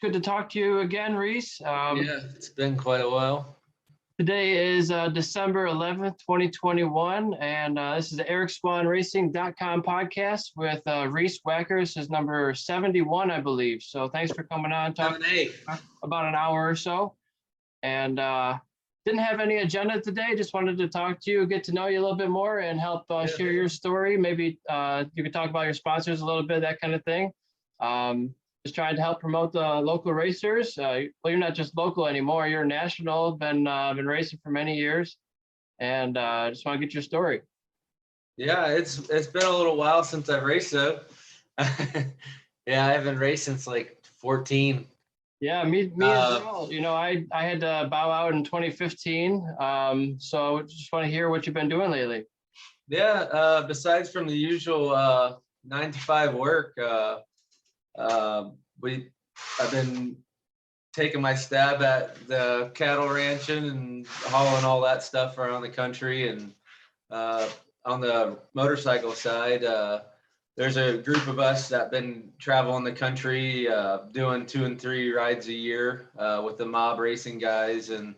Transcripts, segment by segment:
good to talk to you again, Reese. Yeah, it's been quite a while. Today is December 11th, 2021, and this is the EricSwahnRacing.com podcast with Reese Wacker. This is number 71, I believe. So thanks for coming on, talking about an hour or so. And didn't have any agenda today. Just wanted to talk to you, get to know you a little bit more, and help share your story. Maybe you could talk about your sponsors a little bit, that kind of thing. Just trying to help promote the local racers. Well, you're not just local anymore; you're national. Been racing for many years, and just want to get your story. Yeah, it's been a little while since I've raced though. Yeah, I haven't raced since like 14. Yeah, me as well. You know, I had to bow out in 2015. So just want to hear what you've been doing lately. Yeah, besides from the usual 9 to 5 work, I've been taking my stab at the cattle ranching and hauling all that stuff around the country. And on the motorcycle side, there's a group of us that been traveling the country, doing 2 and 3 rides a year with the mob racing guys, and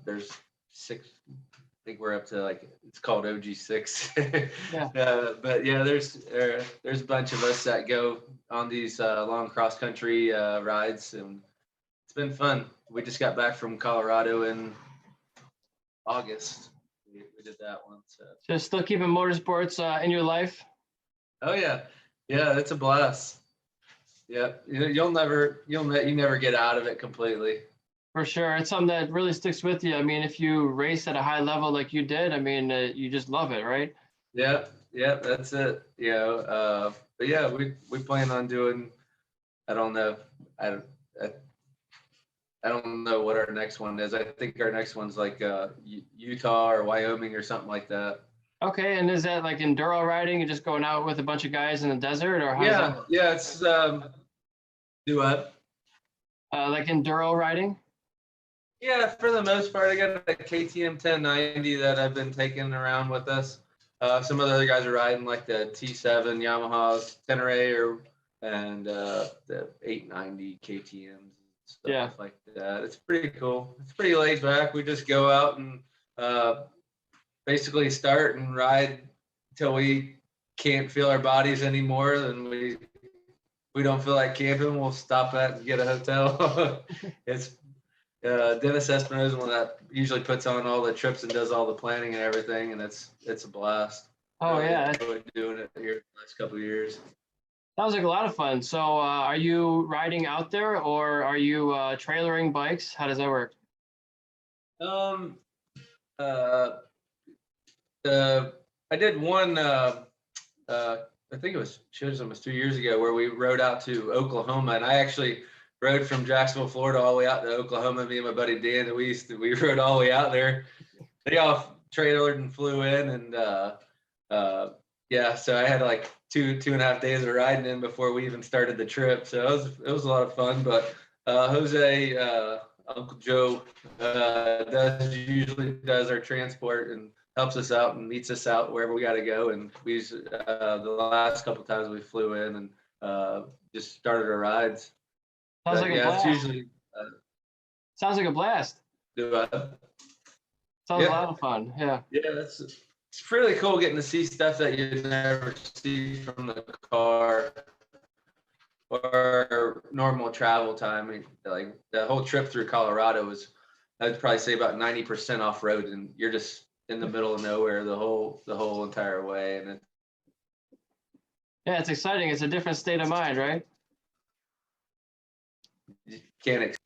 there's 6. I think we're up to, like, it's called OG6. Yeah. But yeah, there's a bunch of us that go on these long cross country rides, and it's been fun. We just got back from Colorado in August. We did that one. So just still keeping motorsports in your life? Oh yeah, it's a blast. Yeah, you never get out of it completely. For sure. It's something that really sticks with you. I mean, if you race at a high level like you did, I mean, you just love it, right? Yeah, that's it. But yeah, we plan on doing, I don't know what our next one is. I think our next one's like Utah or Wyoming or something like that. Okay, and is that like enduro riding? You're just going out with a bunch of guys in the desert, or how does that work? Yeah, it's do what? Like enduro riding? Yeah, for the most part, I got a KTM 1090 that I've been taking around with us. Some of the other guys are riding like the T7 Yamaha's Tenere and the 890 KTMs and stuff like that. It's pretty cool. It's pretty laid back. We just go out and basically start and ride until we can't feel our bodies anymore. Then we don't feel like camping. We'll stop at and get a hotel. It's Dennis Espinosa, one that usually puts on all the trips and does all the planning and everything, and it's a blast. Oh yeah, enjoyed doing it here the last couple of years. Sounds like a lot of fun. So are you riding out there, or are you trailering bikes? How does that work? I did one. I think it was almost 2 years ago, where we rode out to Oklahoma, and I actually rode from Jacksonville, Florida, all the way out to Oklahoma. Me and my buddy Dan, we rode all the way out there. They all trailered and flew in, and so I had like two and a half days of riding in before we even started the trip. So it was a lot of fun. But Jose, Uncle Joe, usually does our transport and helps us out and meets us out wherever we got to go. And we the last couple of times we flew in and just started our rides. Sounds like a blast. It's usually, sounds like a blast. Sounds a lot of fun. Yeah. Yeah, it's really cool getting to see stuff that you never see from the car or normal travel time. I mean, like the whole trip through Colorado I'd probably say about 90% off road, and you're just in the middle of nowhere the whole entire way. And it's exciting. It's a different state of mind, right? You can't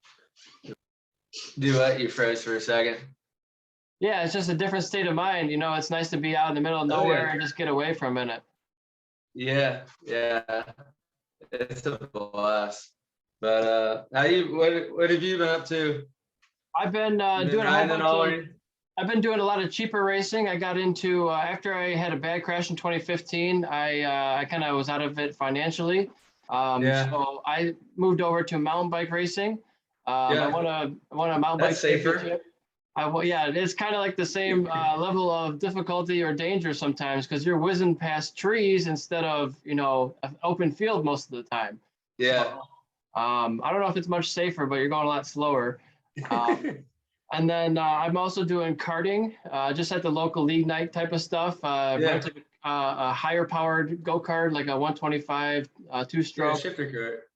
do what? You froze for a second. Yeah, it's just a different state of mind. You know, it's nice to be out in the middle of nowhere and just get away for a minute. Yeah, it's a blast. But what have you been up to? I've been doing I've been doing a lot of cheaper racing. I got into after I had a bad crash in 2015. I kind of was out of it financially. So I moved over to mountain bike racing. I won a mountain bike championship. Yeah, it's kind of like the same level of difficulty or danger sometimes because you're whizzing past trees instead of, an open field most of the time. Yeah. So, I don't know if it's much safer, but you're going a lot slower. And then I'm also doing karting, just at the local league night type of stuff. Yeah. Rented a higher powered go-kart, like a 125 Yeah, two-stroke. shifter cart.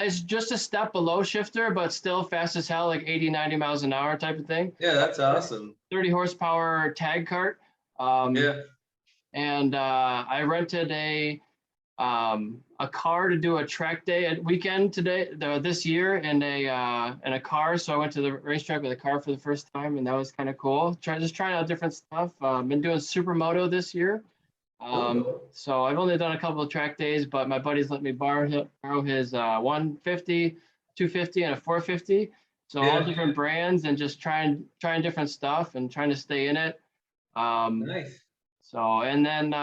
It's just a step below shifter, but still fast as hell, like 80, 90 miles an hour type of thing. Yeah, that's awesome. 30 horsepower tag cart. Um, Yeah. and I rented a car to do a track day at weekend this year in a car. So I went to the racetrack with a car for the first time, and that was kind of cool. Just trying out different stuff. Been doing supermoto this year. So I've only done a couple of track days, but my buddies let me borrow his 150, 250, and a 450. So all different brands and just trying different stuff and trying to stay in it. Nice. So and then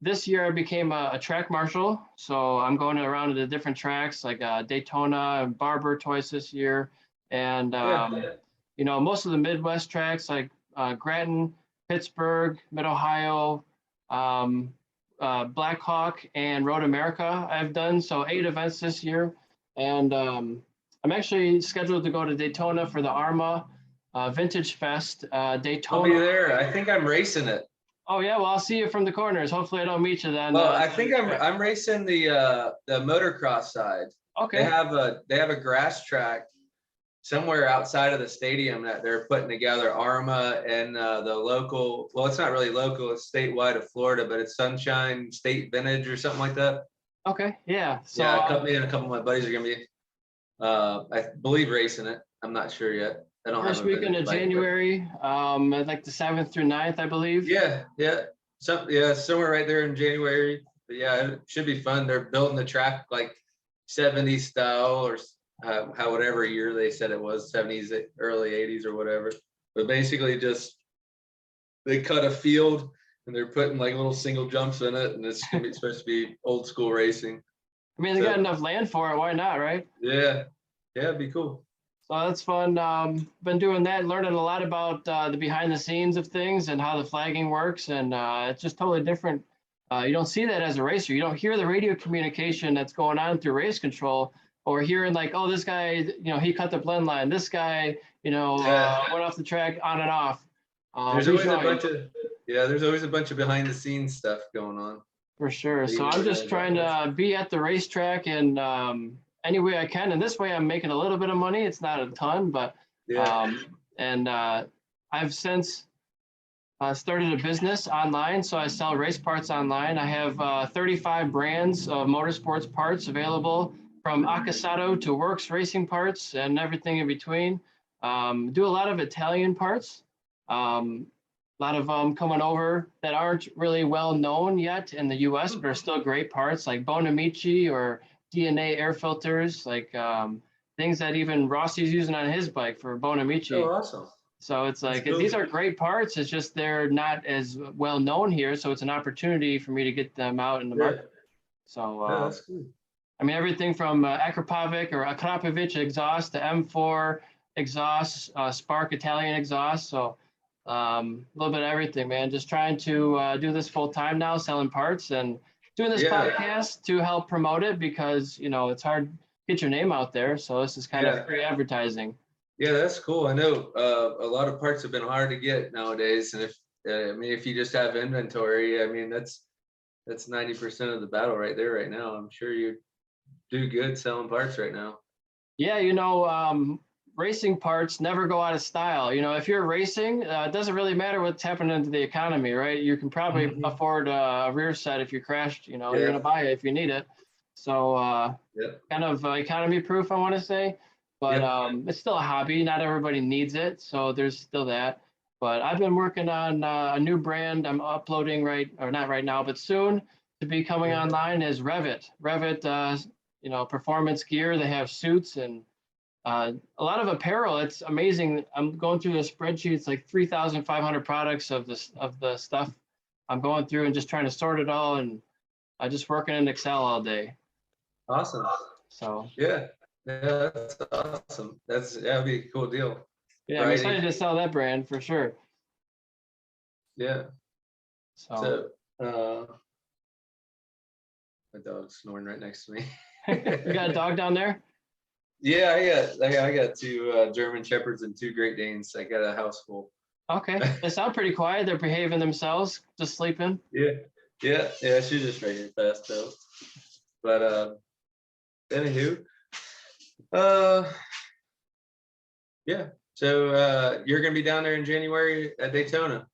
this year I became a track marshal. So I'm going around to the different tracks like Daytona and Barber twice this year, and most of the Midwest tracks like Grattan, Pittsburgh, Mid Ohio, Black Hawk, and Road America I've done. So 8 events this year. And I'm actually scheduled to go to Daytona for the ARMA Vintage Fest. Daytona. I'll be there. I think I'm racing it. Oh yeah, well I'll see you from the corners. Hopefully I don't meet you then. Well, I think I'm racing the motocross side. Okay. They have a grass track somewhere outside of the stadium that they're putting together. ARMA and the local, well, it's not really local, it's statewide of Florida, but it's Sunshine State Vintage or something like that. Okay, yeah. So yeah, me and a couple of my buddies are gonna be, I believe, racing it. I'm not sure yet. I don't first have a weekend of bike, January, like the 7th through 9th, I believe. Yeah. Somewhere right there in January. But yeah, it should be fun. They're building the track like 70s style or how whatever year they said it was, 70s, early 80s or whatever. But basically just they cut a field and they're putting like little single jumps in it, and it's gonna be supposed to be old school racing. I mean, they got enough land for it. Why not, right? Yeah, it'd be cool. So that's fun. Been doing that, learning a lot about the behind the scenes of things and how the flagging works, and it's just totally different. You don't see that as a racer. You don't hear the radio communication that's going on through race control, or hearing like, oh, this guy, he cut the blend line. This guy, went off the track on and off. There's always a bunch of behind the scenes stuff going on. For sure. So I'm just trying to be at the racetrack and any way I can. And this way I'm making a little bit of money. It's not a ton, but I've since started a business online. So I sell race parts online. I have 35 brands of motorsports parts available, from Accasato to Works racing parts and everything in between. Do a lot of Italian parts. A lot of them coming over that aren't really well known yet in the US, but are still great parts, like Bonamici or DNA air filters, like things that even Rossi's using on his bike for Bonamici. Oh, awesome. So it's like, these are great parts. It's just they're not as well known here. So it's an opportunity for me to get them out in the market. So that's cool. I mean, everything from Akrapovic or Akrapovic exhaust to M4 exhaust, Spark Italian exhaust. So a little bit of everything, man. Just trying to do this full time now, selling parts and doing this podcast to help promote it, because it's hard to get your name out there. So this is kind of free advertising. Yeah, that's cool. I know a lot of parts have been hard to get nowadays, and if you just have inventory, I mean that's 90% of the battle right there right now. I'm sure you do good selling parts right now. Yeah, racing parts never go out of style. If you're racing, it doesn't really matter what's happening to the economy, right? You can probably afford a rear set if you crashed, you're going to buy it if you need it. So kind of economy proof, I want to say. But it's still a hobby. Not everybody needs it. So there's still that. But I've been working on a new brand I'm uploading not right now, but soon to be coming online is Revit. Revit, performance gear. They have suits and a lot of apparel. It's amazing. I'm going through the spreadsheet. It's like 3,500 products of the stuff I'm going through and just trying to sort it all, and I just working in Excel all day. Awesome. So yeah, that's awesome. That'd be a cool deal. Yeah, I'm excited to sell that brand for sure. Yeah. So my dog's snoring right next to me. you got a dog down there? Yeah, I got two German Shepherds and two Great Danes. I got a house full. Okay, they sound pretty quiet. They're behaving themselves, just sleeping. Yeah. She's just right here fast though. But anywho, yeah. So you're gonna be down there in January at Daytona.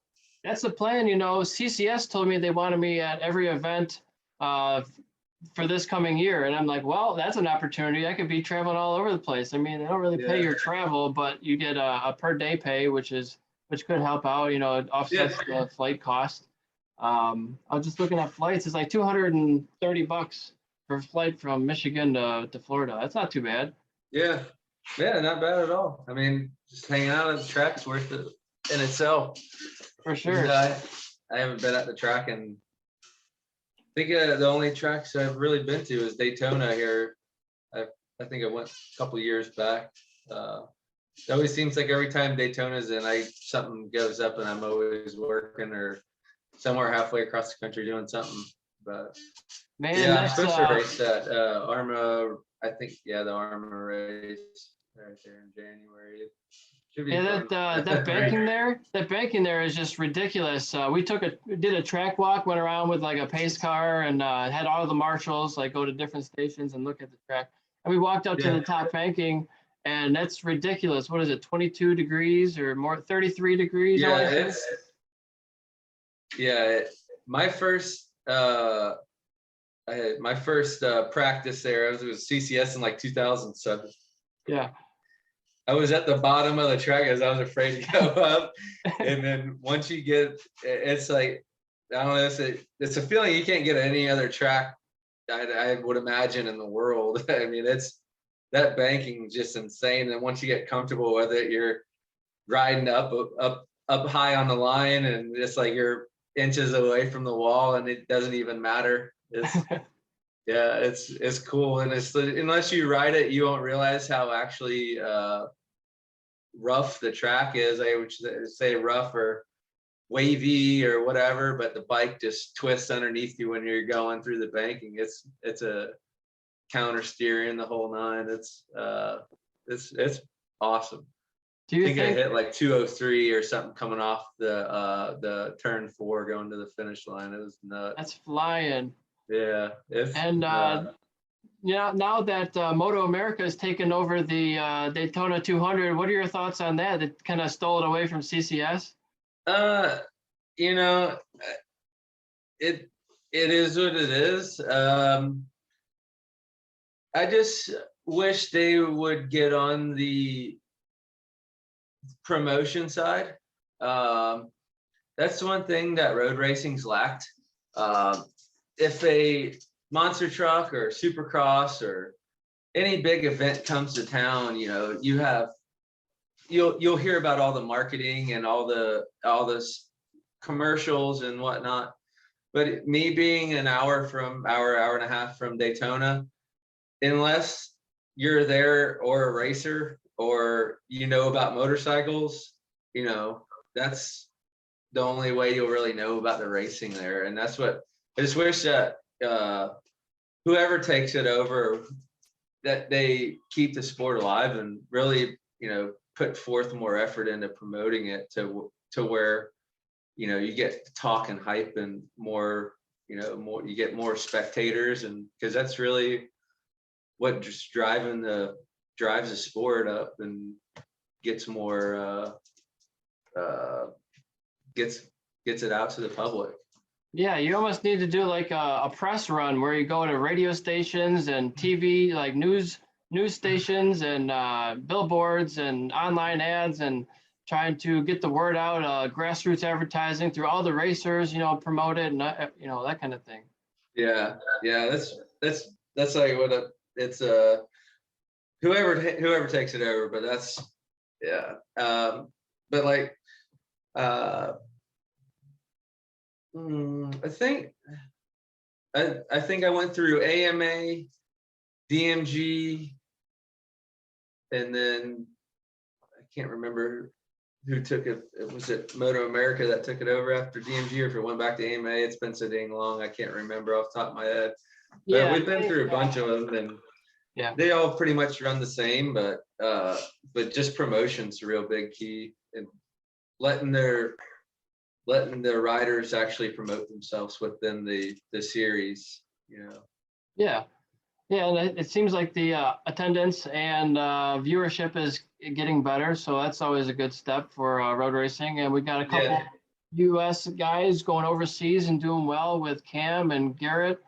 That's the plan. You know, CCS told me they wanted me at every event for this coming year, and I'm like, well, that's an opportunity. I could be traveling all over the place. I mean, they don't really pay your travel, but you get a per day pay, which could help out. You know, it offsets the flight cost. I was just looking at flights. It's like $230 for a flight from Michigan to Florida. That's not too bad. Yeah, not bad at all. I mean, just hanging out at the track's worth it in itself. For sure. I haven't been at the track, and I think the only tracks I've really been to is Daytona here. I think I went a couple years back. It always seems like every time Daytona's in, something goes up, and I'm always working or somewhere halfway across the country doing something. But man, I'm supposed to race that ARMA. I think the ARMA race right there in January. Should be fun. that banking there is just ridiculous. We did a track walk, went around with like a pace car, and had all the marshals like go to different stations and look at the track. And we walked up to the top banking, and that's ridiculous. What is it, 22 degrees or more, 33 degrees? My first practice there, it was CCS in like 2007. Yeah. I was at the bottom of the track as I was afraid to go up. And then once you get, it's like, I don't know, it's a feeling you can't get at any other track, I would imagine, in the world. I mean, that banking is just insane. And once you get comfortable with it, you're riding up high on the line, and it's like you're inches away from the wall, and it doesn't even matter. It's cool. And unless you ride it, you won't realize how actually rough the track is. I would say rough or wavy or whatever, but the bike just twists underneath you when you're going through the banking. It's a counter steering, the whole nine. It's awesome. Do you think I hit like 203 or something coming off the turn 4 going to the finish line? It was nuts. That's flying. Yeah. Now that Moto America has taken over the Daytona 200, what are your thoughts on that? It kind of stole it away from CCS. It is what it is. I just wish they would get on the promotion side. That's one thing that road racing's lacked. If a monster truck or supercross or any big event comes to town, you'll hear about all the marketing and all the commercials and whatnot. But me being an hour and a half from Daytona, unless you're there or a racer or about motorcycles, that's the only way you'll really know about the racing there. And that's what I just wish that whoever takes it over, that they keep the sport alive and really, put forth more effort into promoting it to where, you get talk and hype and more, you get more spectators, and because that's really what just drives the sport up and gets more gets it out to the public. Yeah, you almost need to do like a press run where you go to radio stations and TV, like news stations and billboards and online ads, and trying to get the word out, grassroots advertising through all the racers, promote it and that kind of thing. Yeah, that's like what it's whoever takes it over, but that's but like I think I went through AMA, DMG, and then I can't remember who took it. Was it Moto America that took it over after DMG, or if it went back to AMA? It's been so dang long, I can't remember off the top of my head. But Yeah, we've been through a bunch of them, and yeah. they all pretty much run the same, but just promotion's a real big key, and letting their riders actually promote themselves within the series, you know. Yeah. Yeah, and it seems like the attendance and viewership is getting better, so that's always a good step for road racing. And we got a couple Yeah. U.S. guys going overseas and doing well with Cam and Garrett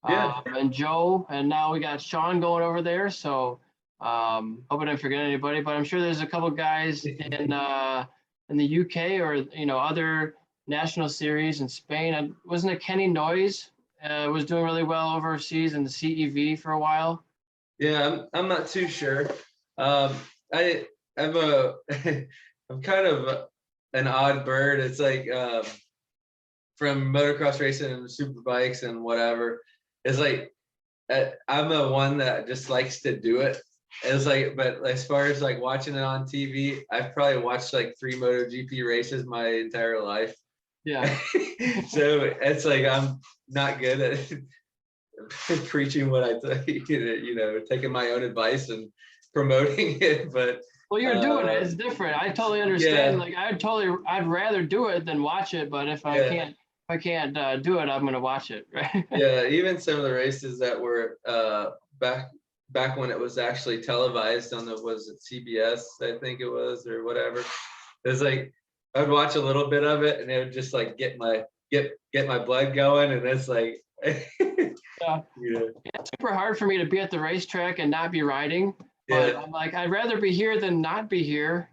and Joe, and now we got Sean going over there. So hope I didn't forget anybody, but I'm sure there's a couple guys in the UK or other national series in Spain. And wasn't it Kenny Noyes? Was doing really well overseas in the CEV for a while. Yeah, I'm not too sure. I'm a I'm kind of an odd bird. It's like from motocross racing and super bikes and whatever. It's like I'm the one that just likes to do it. It's like, but as far as like watching it on TV, I've probably watched like 3 MotoGP races my entire life. Yeah. So it's like I'm not good at preaching what I think, taking my own advice and promoting it. But well, you're doing it. It's different. I totally understand. Yeah. Like I'd rather do it than watch it. But if I can't do it, I'm gonna watch it. Right. Yeah. Even some of the races that were back when it was actually televised on was it CBS, I think it was, or whatever. It was like I'd watch a little bit of it, and it would just like get my blood going, and it's like, yeah. It's super hard for me to be at the racetrack and not be riding. But I'm like, I'd rather be here than not be here,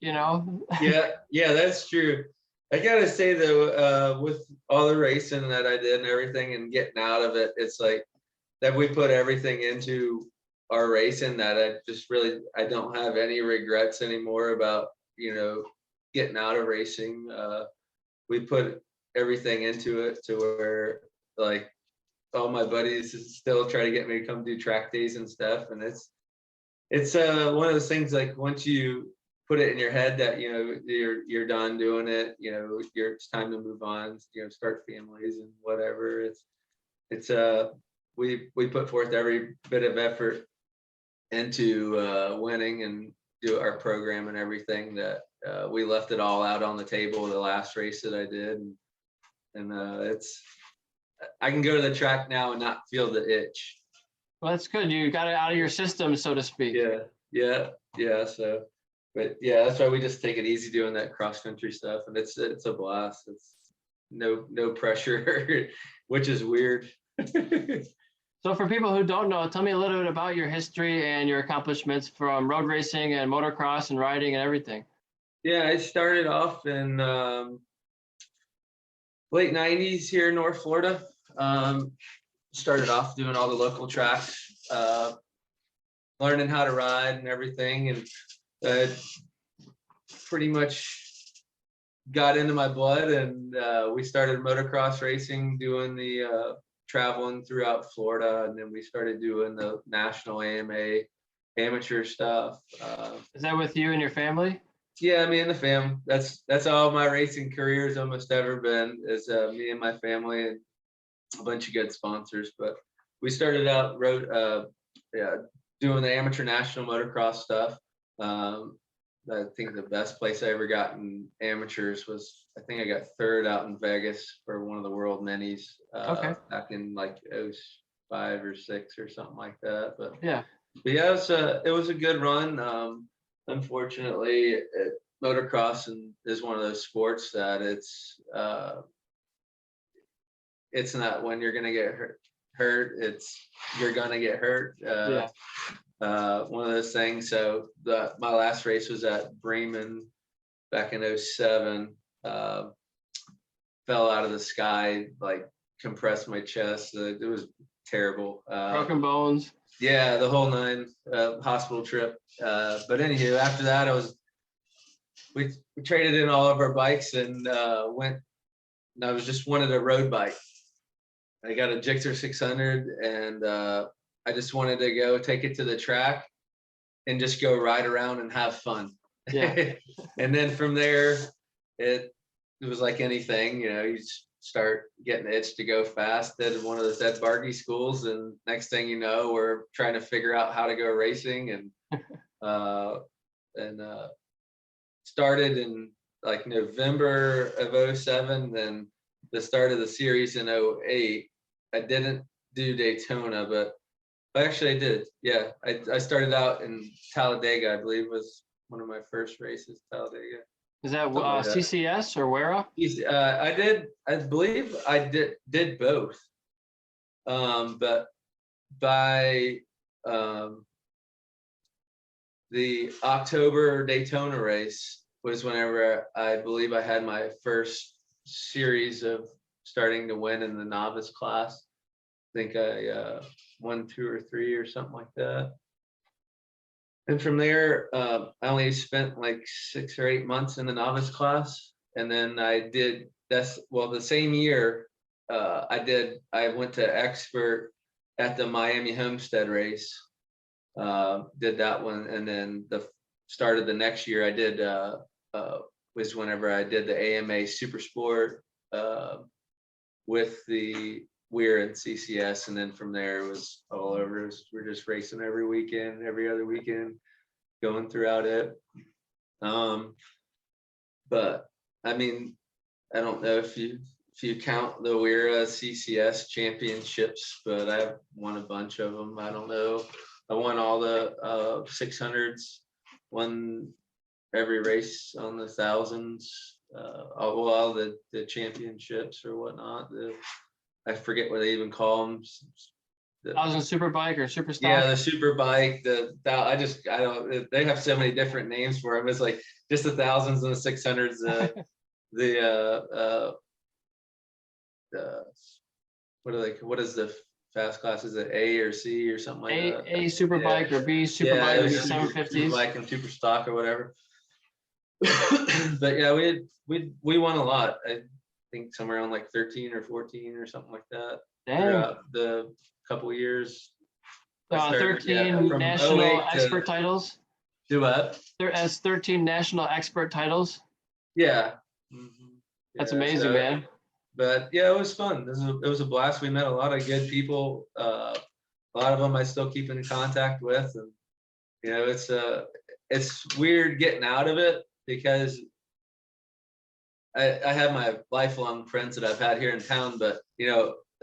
Yeah, that's true. I gotta say though, with all the racing that I did and everything and getting out of it, it's like that we put everything into our racing that I don't have any regrets anymore about, getting out of racing. We put everything into it to where like all my buddies still try to get me to come do track days and stuff. And it's one of those things, like once you put it in your head that, you're done doing it, it's time to move on, start families and whatever. We put forth every bit of effort into winning and do our program and everything that we left it all out on the table the last race that I did. And I can go to the track now and not feel the itch. Well, that's good. You got it out of your system, so to speak. Yeah. So, but yeah, that's why we just take it easy doing that cross country stuff, and it's a blast. It's no pressure, which is weird. So for people who don't know, tell me a little bit about your history and your accomplishments from road racing and motocross and riding and everything. Yeah, I started off in late 90s here in North Florida. Started off doing all the local tracks, learning how to ride and everything, and pretty much got into my blood, and we started motocross racing, doing the traveling throughout Florida, and then we started doing the national AMA amateur stuff. Is that with you and your family? Yeah, me and the fam. That's all my racing career has almost ever been, is me and my family and a bunch of good sponsors. But we started out doing the amateur national motocross stuff. I think the best place I ever got in amateurs was, I think I got third out in Vegas for one of the world minis back in like 05 or 6 or something like that. But yeah, it was a good run. Unfortunately, motocross is one of those sports that it's not when you're gonna get hurt, it's you're gonna get hurt. One of those things. So my last race was at Bremen back in 07. Fell out of the sky, like compressed my chest. It was terrible. Broken bones. Yeah, the whole 9. Hospital trip. But anywho, after that, we traded in all of our bikes and went. And I was just wanted a road bike. I got a Gixxer 600, and I just wanted to go take it to the track and just go ride around and have fun. Yeah. And then from there, it was like anything, you start getting the itch to go fast. Did one of those dead bargy schools, and next thing you know, we're trying to figure out how to go racing, and started in like November of 07. Then the start of the series in 08. I didn't do Daytona, but actually I did. Yeah, I started out in Talladega, I believe was one of my first races, Talladega. Is that Something like that. CCS or where? I believe I did both. But by the October Daytona race was whenever I believe I had my first series of starting to win in the novice class. I think I won 2 or 3 or something like that. And from there, I only spent like 6 or 8 months in the novice class. And then I did the same year I went to expert at the Miami Homestead race. Did that one, and then the start of the next year I did was whenever I did the AMA Super Sport with the Weir and CCS, and then from there it was all over. We're just racing every weekend, every other weekend, going throughout it. But I mean, I don't know if you count the Weir CCS championships, but I've won a bunch of them. I don't know. I won all the 600s, won every race on the 1000s, all the championships or whatnot. I forget what they even call them. 1000 super bike or super stock? Yeah, the super bike. I don't. They have so many different names for them. It's like just the 1000s and the 600s. What is the fast class? Is it A or C or something like that? A super bike or B super bike would be 750s. Super bike and super stock or whatever. But yeah, we won a lot. I think somewhere around like 13 or 14 or something like that. Throughout the couple years. 13 national expert titles. Do what? There as 13 national expert titles. Yeah. That's amazing, man. But yeah, it was fun. It was a blast. We met a lot of good people. A lot of them I still keep in contact with, and it's weird getting out of it because I have my lifelong friends that I've had here in town, but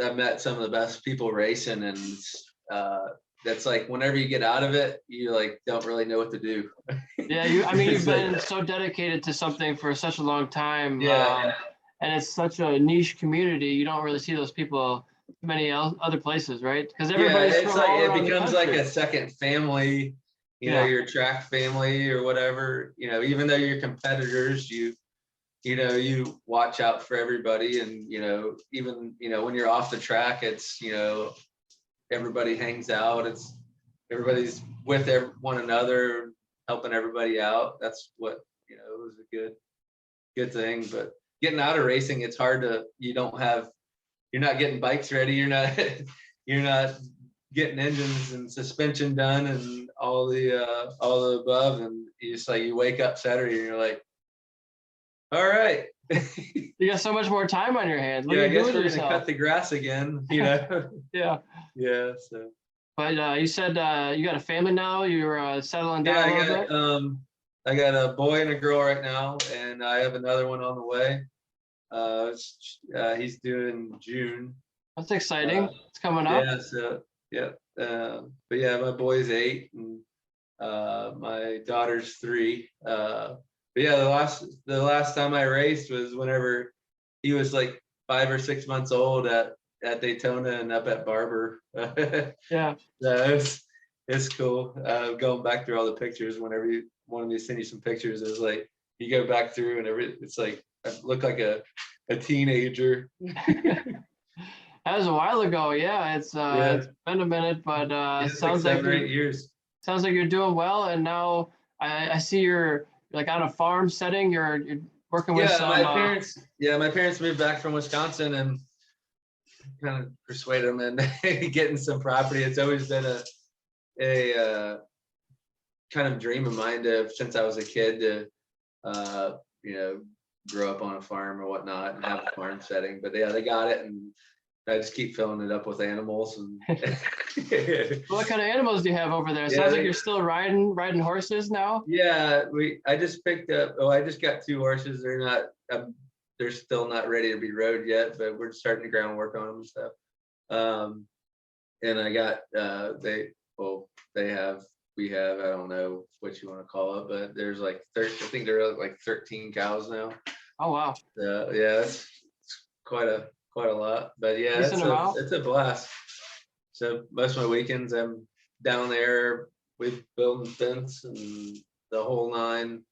I've met some of the best people racing, and that's like whenever you get out of it, you like don't really know what to do. Yeah, you've been so dedicated to something for such a long time. Yeah. And it's such a niche community. You don't really see those people many other places, right? Because everybody's it's like it becomes like a second family. Your track family or whatever. Even though you're competitors, you watch out for everybody, and even when you're off the track, it's everybody hangs out. It's everybody's with one another, helping everybody out. That's what it was a good thing. But getting out of racing, it's hard to you're not getting bikes ready, you're not getting engines and suspension done and all the above, and you wake up Saturday and you're like, all right. You got so much more time on your hands. I guess we're gonna cut the grass again. Yeah. Yeah. So. But you said you got a family now. You're settling down a little bit. I got a boy and a girl right now, and I have another one on the way. He's due in June. That's exciting. It's coming up. Yeah. So yeah. But yeah, my boy's 8 and my daughter's 3. But yeah, the last time I raced was whenever he was like 5 or 6 months old at Daytona and up at Barber. Yeah. It's cool. Going back through all the pictures, whenever you wanted me to send you some pictures, it was like you go back through and it's like I look like a teenager. That was a while ago. Yeah, it's been a minute, but it sounds like 7 or 8 years. Sounds like you're doing well, and now I see you're like on a farm setting. You're working with some. My parents moved back from Wisconsin and kind of persuaded them into getting some property. It's always been a kind of dream of mine to, since I was a kid, to grow up on a farm or whatnot and have a farm setting. But yeah, they got it, and I just keep filling it up with animals. And What kind of animals do you have over there? Sounds like you're still riding horses now. Yeah, I just picked up. Oh, I just got 2 horses. They're still not ready to be rode yet, but we're starting the groundwork on them and stuff. And I got we have, I don't know what you want to call it, but there's like I think there are like 13 cows now. Oh wow. Yeah, it's quite a lot. But yeah, it's a blast. So most of my weekends I'm down there with building fence and the whole 9.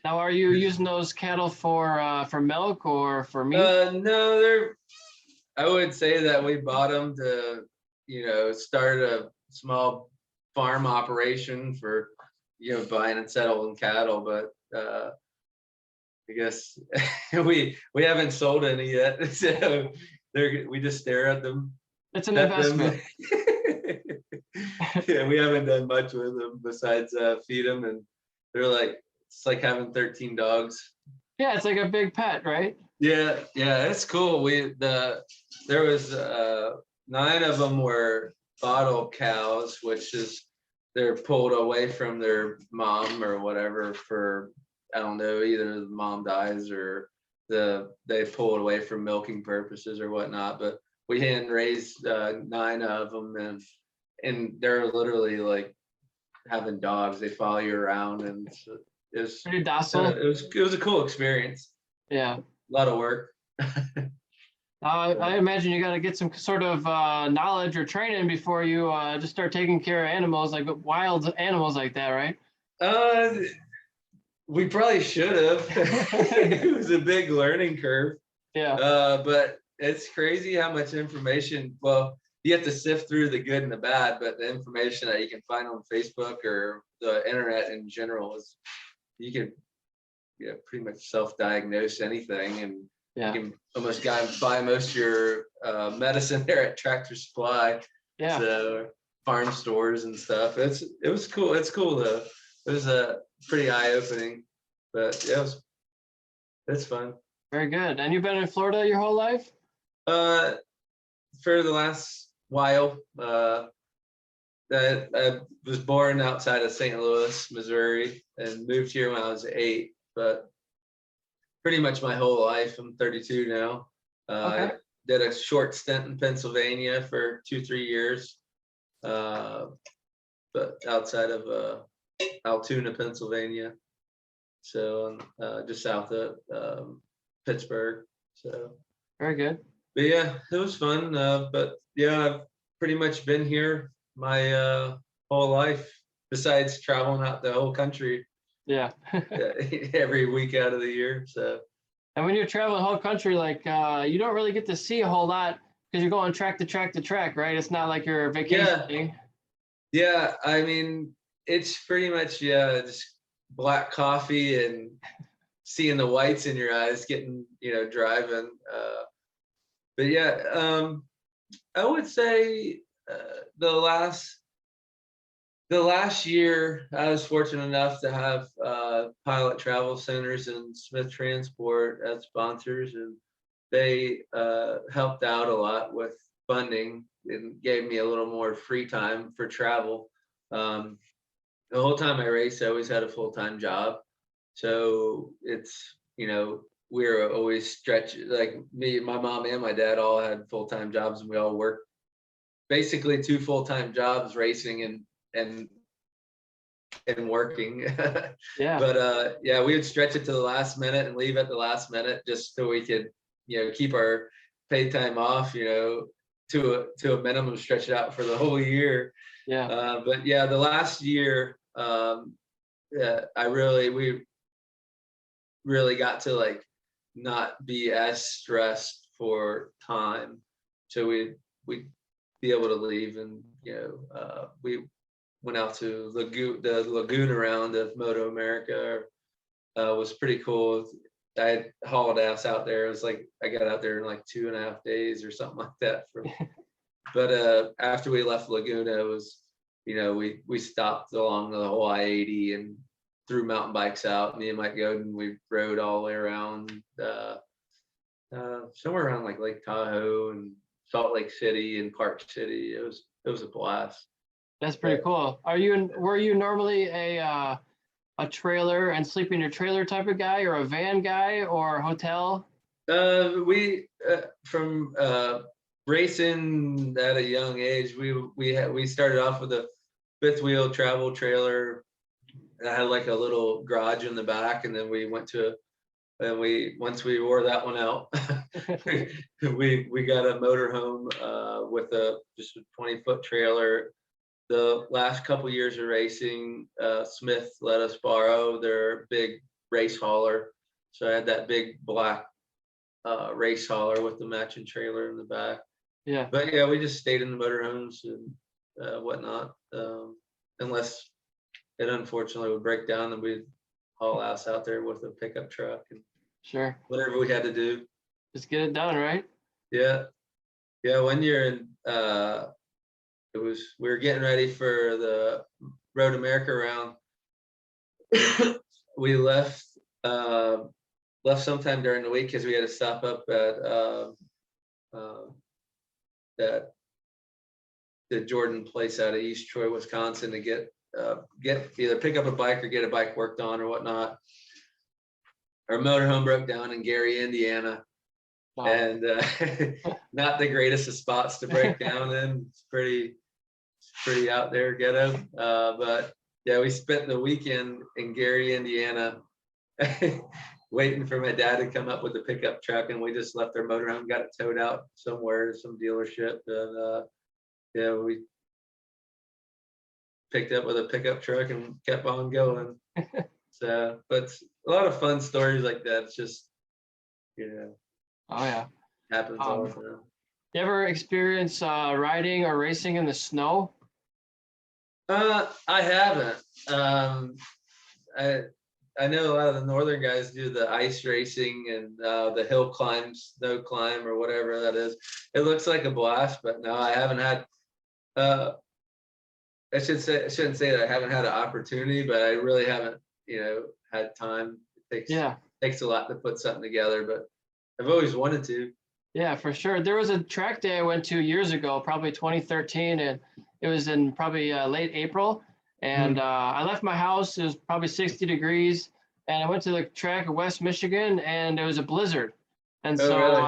Now, are you using those cattle for milk or for meat? No, I would say that we bought them to, start a small farm operation for, buying and selling cattle. But I guess we haven't sold any yet, so we just stare at them. It's an investment. Yeah, we haven't done much with them besides feed them, and it's like having 13 dogs. Yeah, it's like a big pet, right? Yeah, it's cool. There was 9 of them were bottle cows, which is they're pulled away from their mom or whatever for, I don't know, either the mom dies or they pull it away for milking purposes or whatnot. But we hand raised 9 of them, and they're literally like having dogs. They follow you around, and it was pretty docile. It was a cool experience. Yeah, a lot of work. I imagine you got to get some sort of knowledge or training before you just start taking care of animals, like wild animals like that, right? We probably should have. It was a big learning curve. Yeah. But it's crazy how much information. Well, you have to sift through the good and the bad, but the information that you can find on Facebook or the internet in general is, you can pretty much self-diagnose anything, and you can almost buy most of your medicine there at Tractor Supply. Yeah. So farm stores and stuff. It was cool. It's cool though. It was pretty eye-opening, but yeah, it's fun. Very good. And you've been in Florida your whole life? For the last while. I was born outside of St. Louis, Missouri, and moved here when I was 8. But pretty much my whole life. I'm 32 now. Okay. I did a short stint in Pennsylvania for 2-3 years, but outside of Altoona, Pennsylvania, so just south of Pittsburgh. So very good. But yeah, it was fun. But yeah, I've pretty much been here my whole life, besides traveling out the whole country. Yeah. Every week out of the year. So. And when you're traveling the whole country, like you don't really get to see a whole lot because you're going track to track to track, right? It's not like you're vacationing. Yeah, I mean, it's pretty much just black coffee and seeing the whites in your eyes, getting driving. But yeah, I would say the last year, I was fortunate enough to have Pilot Travel Centers and Smith Transport as sponsors, and they helped out a lot with funding and gave me a little more free time for travel. The whole time I raced, I always had a full-time job. So it's, we were always stretched, like me, my mom and my dad all had full-time jobs, and we all worked basically 2 full-time jobs, racing and working. Yeah. But yeah, we would stretch it to the last minute and leave at the last minute just so we could, keep our paid time off, to a minimum, stretch it out for the whole year. Yeah. But yeah, the last year, we really got to like not be as stressed for time, so we'd be able to leave, and we went out to the lagoon around of Moto America. Was pretty cool. I hauled ass out there. It was like I got out there in like 2.5 days or something like that. But after we left Laguna, it was we stopped along the whole I-80 and threw mountain bikes out. Me and Mike Godin, we rode all the way around somewhere around like Lake Tahoe and Salt Lake City and Park City. It was a blast. That's pretty cool. Were you normally a trailer and sleep in your trailer type of guy, or a van guy, or hotel? We from racing at a young age, we started off with a fifth wheel travel trailer that had like a little garage in the back, and then once we wore that one out, we got a motorhome with just a 20-foot trailer. The last couple years of racing, Smith let us borrow their big race hauler, so I had that big black race hauler with the matching trailer in the back. Yeah. But yeah, we just stayed in the motorhomes and whatnot, unless it unfortunately would break down, and we'd haul ass out there with a pickup truck and Sure. whatever we had to do. Just get it done, right? Yeah. One year we were getting ready for the Road America round. We left sometime during the week because we had to stop up at the Jordan place out of East Troy, Wisconsin, to get either pick up a bike or get a bike worked on or whatnot. Our motorhome broke down in Gary, Indiana. Wow. And not the greatest of spots to break down in. It's pretty out there ghetto. But yeah, we spent the weekend in Gary, Indiana, waiting for my dad to come up with the pickup truck, and we just left our motorhome, got it towed out somewhere, some dealership, and we picked up with a pickup truck and kept on going. So, but a lot of fun stories like that. It's just, oh yeah, happens all the time. You ever experience riding or racing in the snow? I haven't. I know a lot of the northern guys do the ice racing and the hill climb, snow climb, or whatever that is. It looks like a blast, but no, I haven't had. I shouldn't say that I haven't had an opportunity, but I really haven't, had time. It takes a lot to put something together, but I've always wanted to. Yeah, for sure. There was a track day I went to years ago, probably 2013, and it was in probably late April. And I left my house. It was probably 60 degrees, and I went to the track in West Michigan, and it was a blizzard. And really?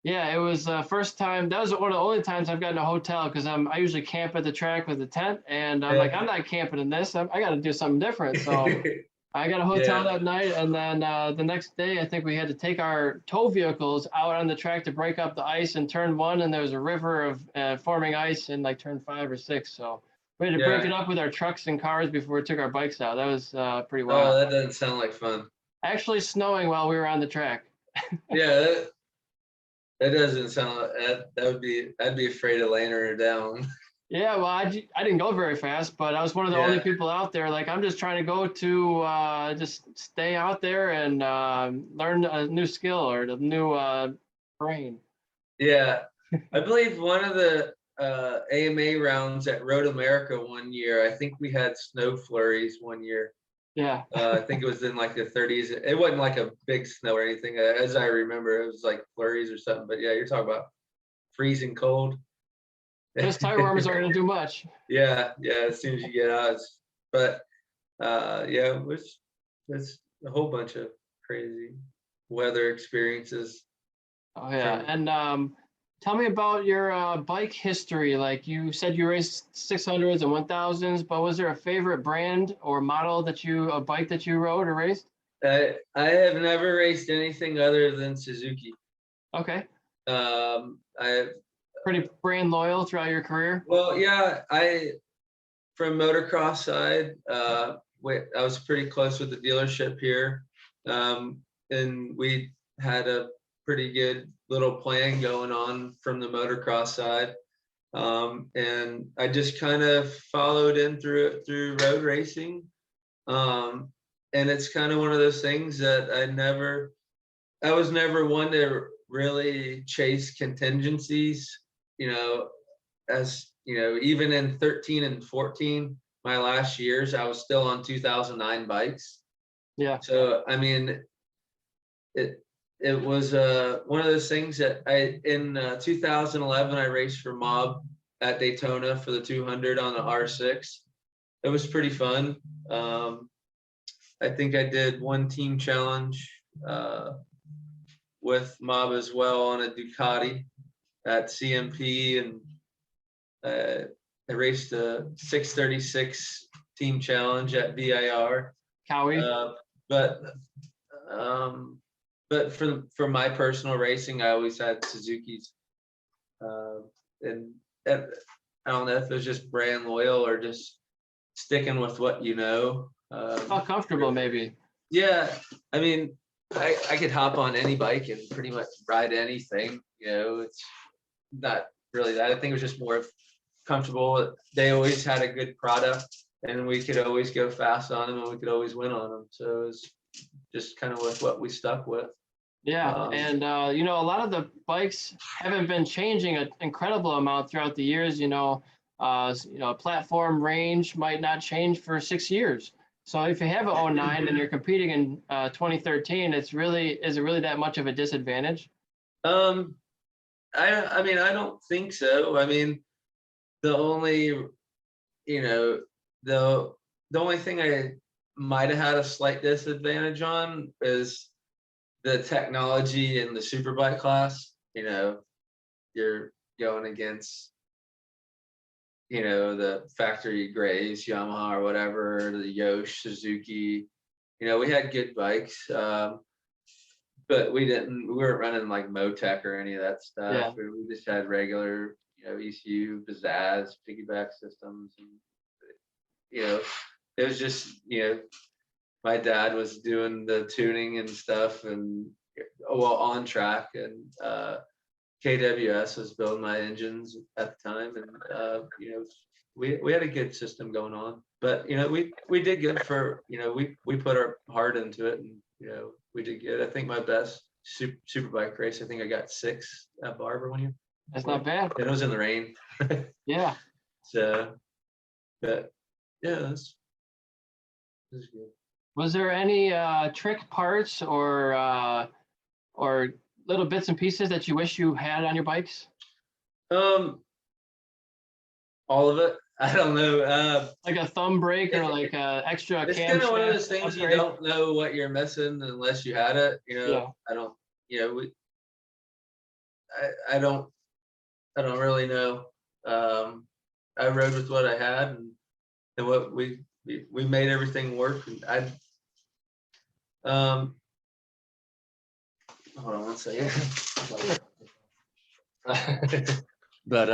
Yeah, it was the first time. That was one of the only times I've gotten a hotel, because I usually camp at the track with a tent, and I'm like, I'm not camping in this. I got to do something different. So I got a hotel that night, and then the next day, I think we had to take our tow vehicles out on the track to break up the ice in turn 1, and there was a river of forming ice in like turn 5 or 6. So we had to break it up with our trucks and cars before we took our bikes out. That was pretty wild. Oh, that doesn't sound like fun. Actually snowing while we were on the track. Yeah, that doesn't sound like that. I'd be afraid of laying her down. Yeah, well, I didn't go very fast, but I was one of the only people out there. Like, I'm just trying to go to just stay out there and learn a new skill or the new terrain. Yeah, I believe one of the AMA rounds at Road America one year, I think we had snow flurries one year. Yeah. I think it was in like the 30s. It wasn't like a big snow or anything. As I remember, it was like flurries or something. But yeah, you're talking about freezing cold. Those tire warmers aren't going to do much. Yeah. As soon as you get out, it's a whole bunch of crazy weather experiences. Oh yeah, and tell me about your bike history. Like, you said you raced 600s and 1000s, but was there a favorite brand or model a bike that you rode or raced? I have never raced anything other than Suzuki. Okay. I pretty brand loyal throughout your career? Well, yeah, from motocross side, I was pretty close with the dealership here, and we had a pretty good little plan going on from the motocross side, and I just kind of followed in through road racing, and it's kind of one of those things that I was never one to really chase contingencies, as even in 13 and 14, my last years, I was still on 2009 bikes. Yeah. So, I mean, it was one of those things that in 2011, I raced for Mob at Daytona for the 200 on the R6. It was pretty fun. I think I did one team challenge with Mob as well on a Ducati at CMP, and I raced a 636 team challenge at VIR. Cowie. But for my personal racing, I always had Suzuki's, and I don't know if it was just brand loyal or just sticking with what Felt comfortable, maybe. Yeah, I mean, I could hop on any bike and pretty much ride anything. It's not really that. I think it was just more of comfortable. They always had a good product, and we could always go fast on them, and we could always win on them. So it was just kind of with what we stuck with. Yeah, and a lot of the bikes haven't been changing an incredible amount throughout the years. Platform range might not change for 6 years. So if you have an 09 and you're competing in 2013, is it really that much of a disadvantage? I mean, I don't think so. I mean, the only thing I might have had a slight disadvantage on is the technology in the superbike class. You're going against the factory grays, Yamaha or whatever, the Yosh, Suzuki. We had good bikes, but we weren't running like Motec or any of that stuff. Yeah. We just had regular ECU, Pizzazz, piggyback systems, and it was just my dad was doing the tuning and stuff, and on track, and KWS was building my engines at the time, and we had a good system going on. But we did good for we put our heart into it, and we did good. I think my best superbike race, I think I got 6 at Barber 1 year. That's not bad. It was in the rain. Yeah. So, but yeah, that's good. Was there any trick parts or little bits and pieces that you wish you had on your bikes? All of it. I don't know. Like a thumb brake or like a extra It's camshaft kind of one of those things upgrade? you don't know what you're missing unless you had it. Yeah. I don't. I don't really know. I rode with what I had, and what we made everything work. And hold on one second. But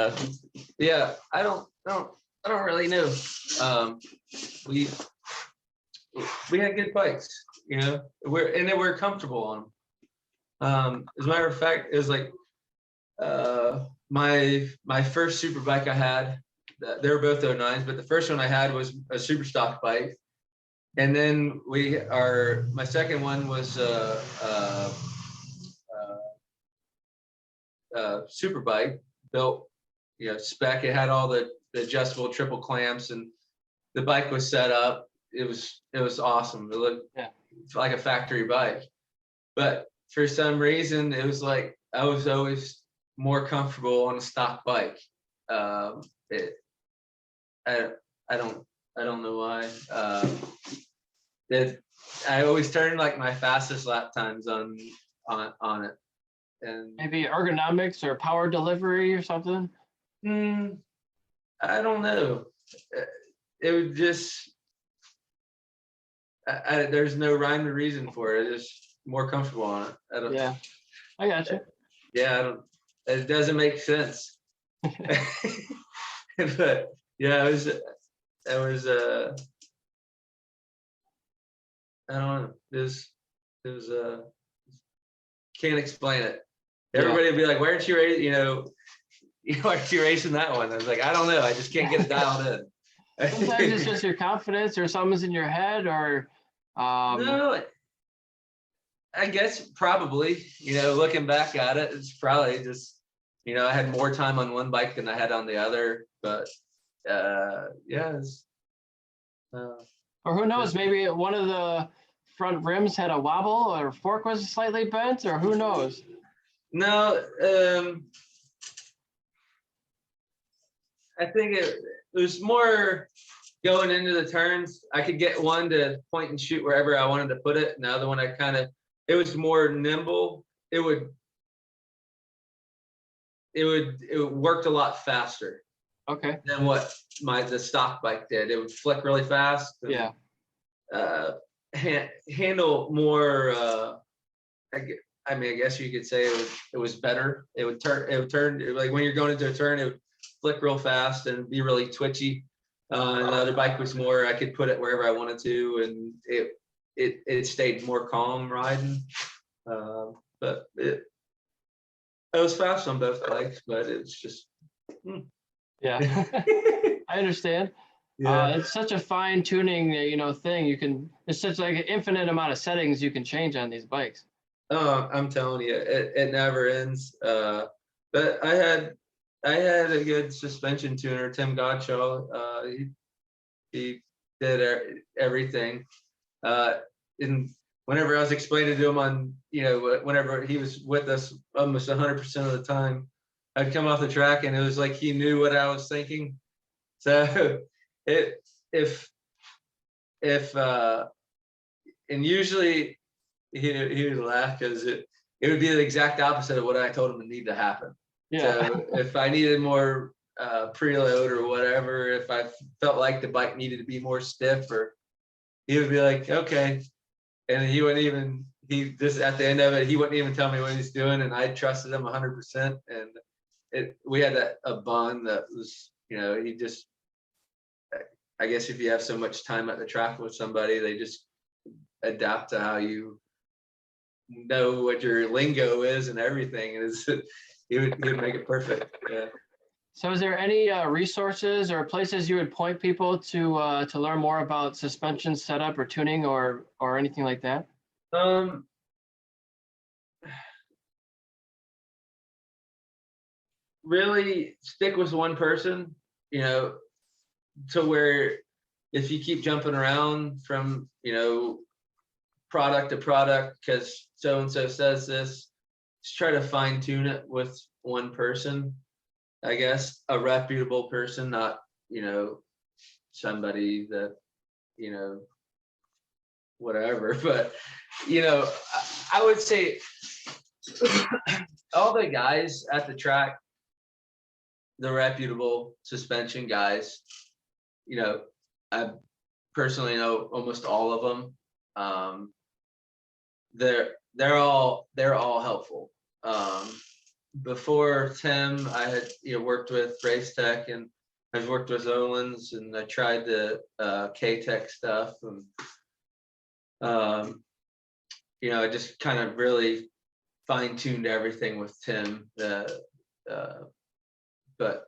yeah, I don't really know. We had good bikes, we're comfortable on them. As a matter of fact, it was like my first super bike I had. They were both 09s, but the first one I had was a super stock bike, and then my second one was super bike built, spec. It had all the adjustable triple clamps, and the bike was set up. It was awesome. It looked like a factory bike, but for some reason, it was like I was always more comfortable on a stock bike. I don't know why. I always turn like my fastest lap times on it. And maybe ergonomics or power delivery or something? I don't know. It would just, there's no rhyme or reason for it. It's just more comfortable on it. Yeah, I got you. Yeah, it doesn't make sense. But yeah, it was I don't know. It was can't explain it. Everybody would be like, "Why aren't you racing? Why aren't you racing that one?" I was like, "I don't know. I just can't get it dialed in." Sometimes it's just your confidence, or something's in your head, or no. I guess probably. Looking back at it, it's probably just I had more time on one bike than I had on the other, but yeah. Or who knows, maybe one of the front rims had a wobble or fork was slightly bent, or who knows? No, I think it was more going into the turns. I could get one to point and shoot wherever I wanted to put it. And the other one, it was more nimble. It worked a lot faster. Okay. Than what the stock bike did. It would flick really fast. And, Yeah. Handle more. I guess you could say it was better. It would turn like when you're going into a turn, it would flick real fast and be really twitchy. And the other bike was more, I could put it wherever I wanted to, and it stayed more calm riding. But it was fast on both bikes, but it's just. Yeah. I understand. Yeah. It's such a fine tuning, thing. There's such like an infinite amount of settings you can change on these bikes. Oh, I'm telling you, it never ends. But I had a good suspension tuner, Tim Gottschall. He did everything. And whenever I was explaining to him on, whenever he was with us almost 100% of the time, I'd come off the track and it was like he knew what I was thinking. So if and usually he would laugh because it would be the exact opposite of what I told him to need to happen. Yeah. So if I needed more preload or whatever, if I felt like the bike needed to be more stiff, or he would be like, okay. And he just at the end of it, he wouldn't even tell me what he's doing. And I trusted him 100%. And we had a bond that was, he just, I guess if you have so much time at the track with somebody, they just adapt to how you know what your lingo is and everything. And he would make it perfect. Yeah. So is there any resources or places you would point people to learn more about suspension setup or tuning or anything like that? Really stick with one person, to where if you keep jumping around from, product to product, because so-and-so says this, just try to fine tune it with one person, I guess, a reputable person, not, somebody that, whatever, but, I would say all the guys at the track, the reputable suspension guys, I personally know almost all of them. They're all helpful. Before Tim, I had worked with Race Tech, and I've worked with Owens, and I tried the K-Tech stuff, and I just kind of really fine-tuned everything with Tim. But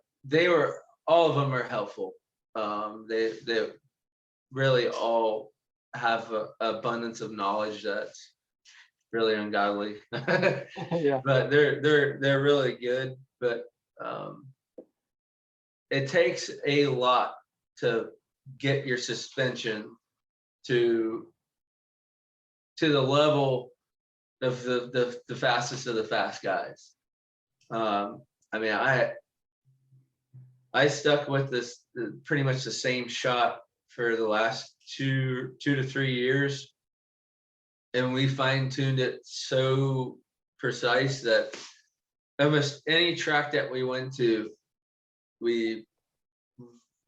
all of them are helpful. They really all have an abundance of knowledge that's really ungodly. Yeah. But they're really good. But it takes a lot to get your suspension to the level of the fastest of the fast guys. I stuck with this pretty much the same shot for the last two to 3 years, and we fine-tuned it so precise that almost any track that we went to, we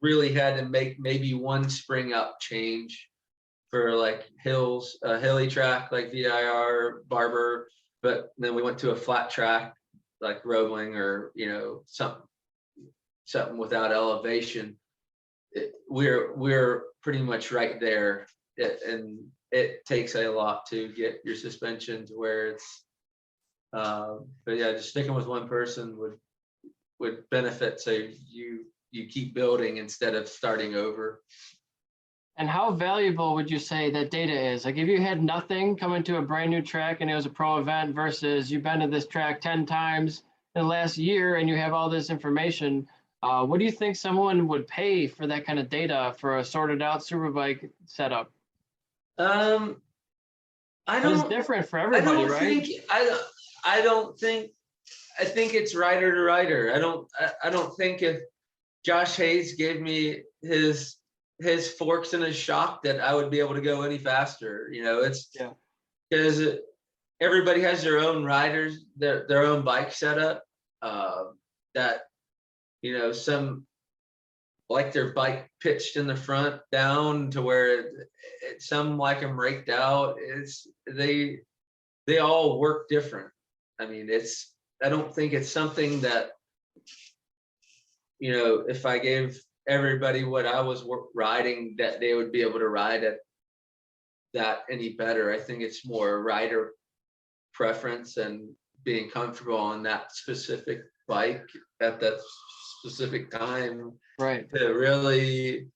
really had to make maybe one spring up change for like hills, a hilly track like VIR, Barber, but then we went to a flat track like Roebling or something without elevation. We're pretty much right there, and it takes a lot to get your suspension to where it's. But yeah, just sticking with one person would benefit. So you keep building instead of starting over. And how valuable would you say that data is? Like if you had nothing coming to a brand new track and it was a pro event versus you've been to this track 10 times in the last year and you have all this information, what do you think someone would pay for that kind of data for a sorted out superbike setup? I It's don't. different for I everybody, don't right? think. I don't think. I think it's rider to rider. I don't think if Josh Hayes gave me his forks and his shock that I would be able to go any faster. You know, it's Yeah. because everybody has their own riders, their own bike setup. That you know, some like their bike pitched in the front down to where some like them raked out. It's they all work different. I mean, I don't think it's something that, you know, if I gave everybody what I was riding, that they would be able to ride at that any better. I think it's more rider preference and being comfortable on that specific bike at that specific time Right. to really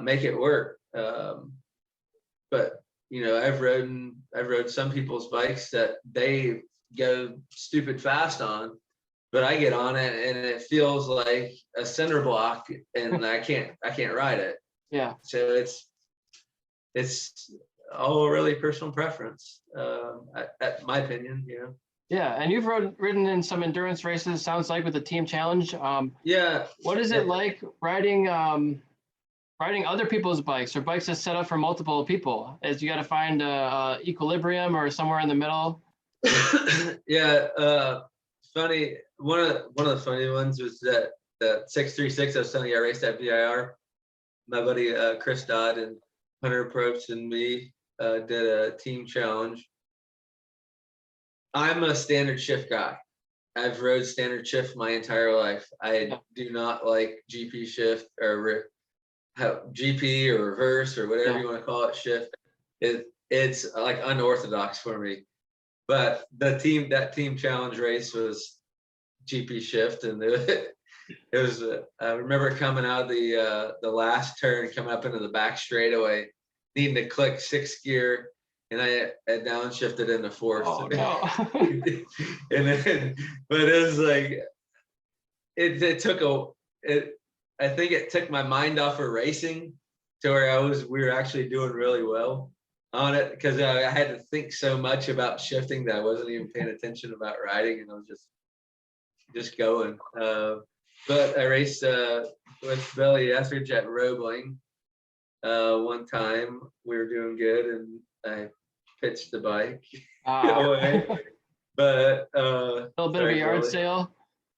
make it work. But you know, I've rode some people's bikes that they go stupid fast on, but I get on it and it feels like a cinder block, and I can't ride it. Yeah. So it's all really personal preference, at my opinion. You know. Yeah, and you've ridden in some endurance races, sounds like, with the team challenge. Yeah. What is it like riding other people's bikes or bikes that's set up for multiple people? Is you got to find a equilibrium or somewhere in the middle? Yeah. Funny. One of the funny ones was that 636 I was telling you I raced at VIR. My buddy Chris Dodd and Hunter Probst and me did a team challenge. I'm a standard shift guy. I've rode standard shift my entire life. I do not like GP shift or GP or reverse or whatever you want to call it shift. It's like unorthodox for me. But that team challenge race was GP shift, and it was. I remember coming out of the last turn, coming up into the back straightaway, needing to click 6th gear, and I had downshifted into 4th. Oh no! And then, but it was like it took I think it took my mind off of racing to where we were actually doing really well on it, because I had to think so much about shifting that I wasn't even paying attention about riding, and I was just going. But I raced with Billy Etheridge at Roebling one time. We were doing good, and I pitched the bike away. But a little bit of a yard sale.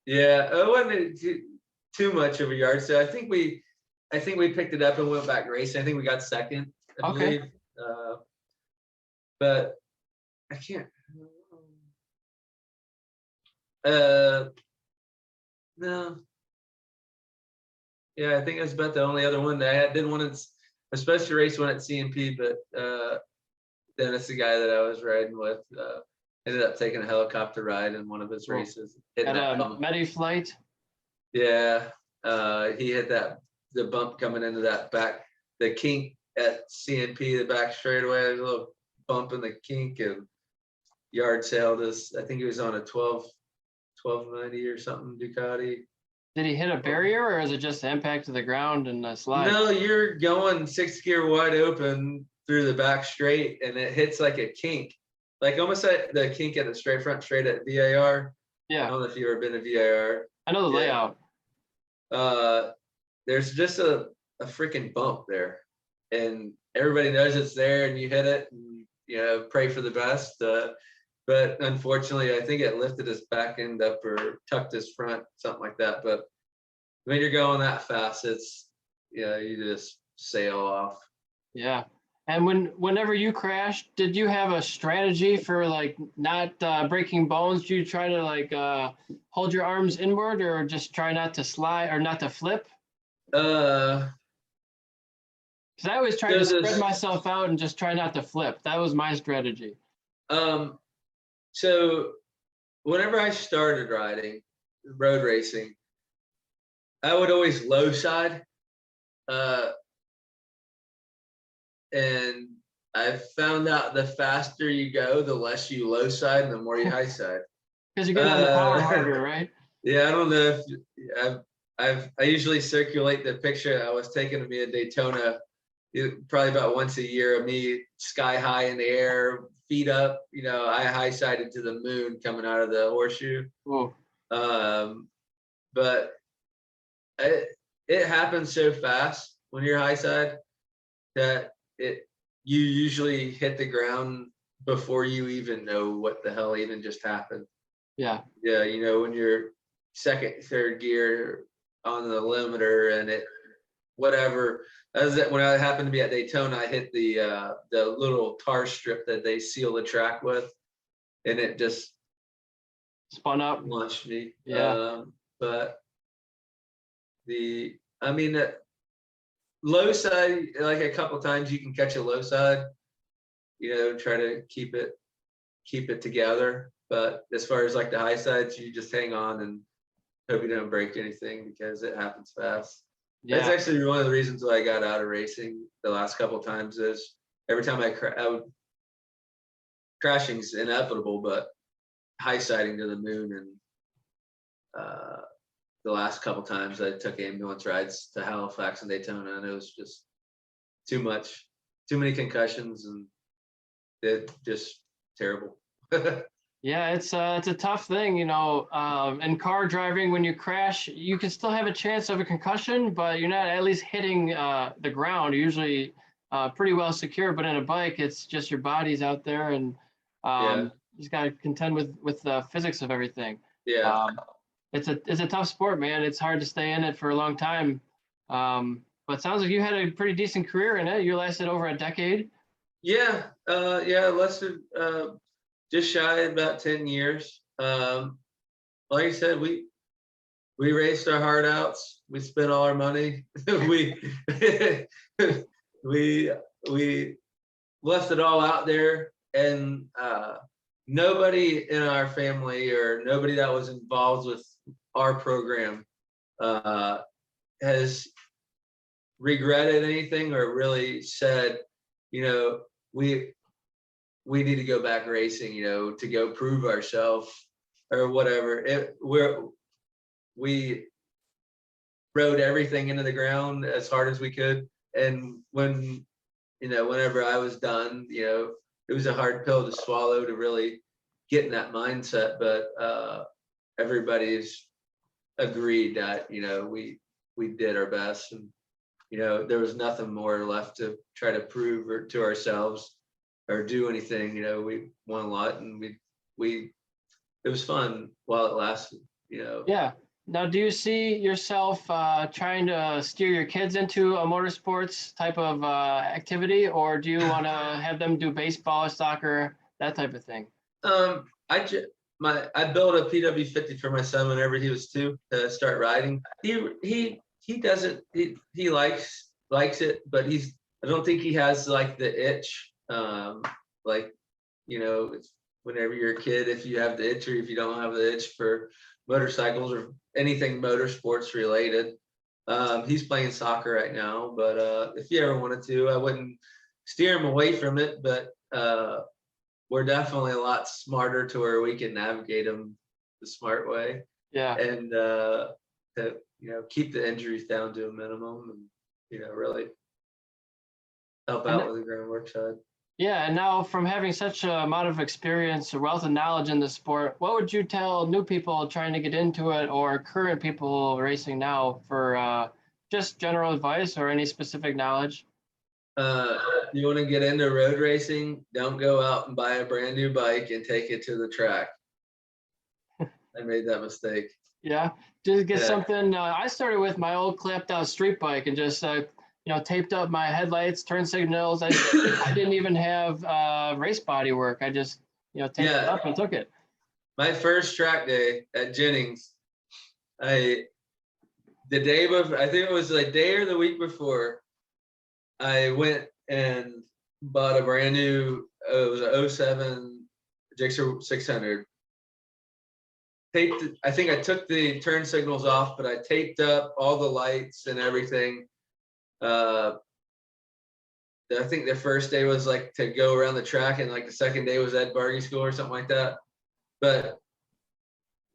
Yeah, it wasn't too much of a yard sale. I think we picked it up and went back racing. I think we got second, I believe. But I can't. No. Yeah, I think that's about the only other one that I didn't want to, especially race one at CMP. But Dennis, the guy that I was riding with, ended up taking a helicopter ride in one of his races. At a Medi flight. Yeah, he hit the bump coming into the kink at CMP, the back straightaway. There's a little bump in the kink, and yard sailed us. I think he was on a 1290 or something Ducati. Did he hit a barrier, or is it just the impact to the ground and a slide? No, you're going 6th gear wide open through the back straight, and it hits like a kink, like almost at the kink at the straight front straight at VIR. Yeah. I don't know if you've ever been to VIR. I know the layout. There's just a freaking bump there, and everybody knows it's there, and you hit it, and you know, pray for the best. But unfortunately, I think it lifted his back end up or tucked his front, something like that. But when you're going that fast, it's, you know, you just sail off. Yeah. And whenever you crashed, did you have a strategy for like not breaking bones? Did you try to like hold your arms inward, or just try not to slide or not to flip? Because I always try to spread myself out and just try not to flip. That was my strategy. So whenever I started road racing, I would always low side. And I've found out the faster you go, the less you low side and the more you high side. Because you're getting on the power harder, right? Yeah, I don't know if I usually circulate the picture that was taken of me at Daytona, probably about once a year, of me sky high in the air, feet up. I high sided to the moon coming out of the horseshoe. Whoa. But it happens so fast when you're high side that you usually hit the ground before you even know what the hell even just happened. Yeah. Yeah, when you're second, third gear on the limiter and whatever. When I happened to be at Daytona, I hit the little tar strip that they seal the track with, and it just spun up, launched me. Yeah. But low side, like a couple times you can catch a low side, try to keep it together. But as far as like the high sides, you just hang on and hope you don't break anything because it happens fast. Yeah. That's actually one of the reasons why I got out of racing the last couple of times. Is every time crashing's inevitable, but high siding to the moon, and the last couple times I took ambulance rides to Halifax and Daytona, and it was just too many concussions, and it just terrible. Yeah, it's a tough thing, in car driving. When you crash, you can still have a chance of a concussion, but you're not at least hitting the ground. You're usually pretty well secure. But in a bike, it's just your body's out there, and you just got to contend with the physics of everything. Yeah. It's a tough sport, man. It's hard to stay in it for a long time. But it sounds like you had a pretty decent career in it. You lasted over a decade. Yeah, less than just shy of about 10 years. Like I said, we raced our heart outs. We spent all our money. we left it all out there, and nobody in our family or nobody that was involved with our program has regretted anything or really said, we need to go back racing, to go prove ourselves or whatever. We rode everything into the ground as hard as we could. And whenever I was done, it was a hard pill to swallow to really get in that mindset. But everybody's agreed that, we did our best, and, there was nothing more left to try to prove to ourselves or do anything. We won a lot, and it was fun while it lasted. Yeah. Now, do you see yourself trying to steer your kids into a motorsports type of activity, or do you want to have them do baseball, soccer, that type of thing? I built a PW50 for my son whenever he was 2 to start riding. He doesn't. He likes it, but I don't think he has like the itch. It's whenever you're a kid, if you have the itch or if you don't have the itch for motorcycles or anything motorsports related. He's playing soccer right now, but if he ever wanted to, I wouldn't steer him away from it, but we're definitely a lot smarter to where we can navigate him the smart way. Yeah. And to keep the injuries down to a minimum, and really help out with the groundwork side. Yeah, and now from having such a amount of experience, a wealth of knowledge in the sport, what would you tell new people trying to get into it, or current people racing now, for just general advice or any specific knowledge? You want to get into road racing, don't go out and buy a brand new bike and take it to the track. I made that mistake. Yeah, just get something. I started with my old clapped out street bike and just taped up my headlights, turn signals. I didn't even have race body work. I just taped it up and took it. My first track day at Jennings, the day before, I think it was the day or the week before, I went and bought a brand new, it was a 07 Gixxer 600. I think I took the turn signals off, but I taped up all the lights and everything. I think the first day was like to go around the track, and like the second day was Ed Bargy School or something like that. But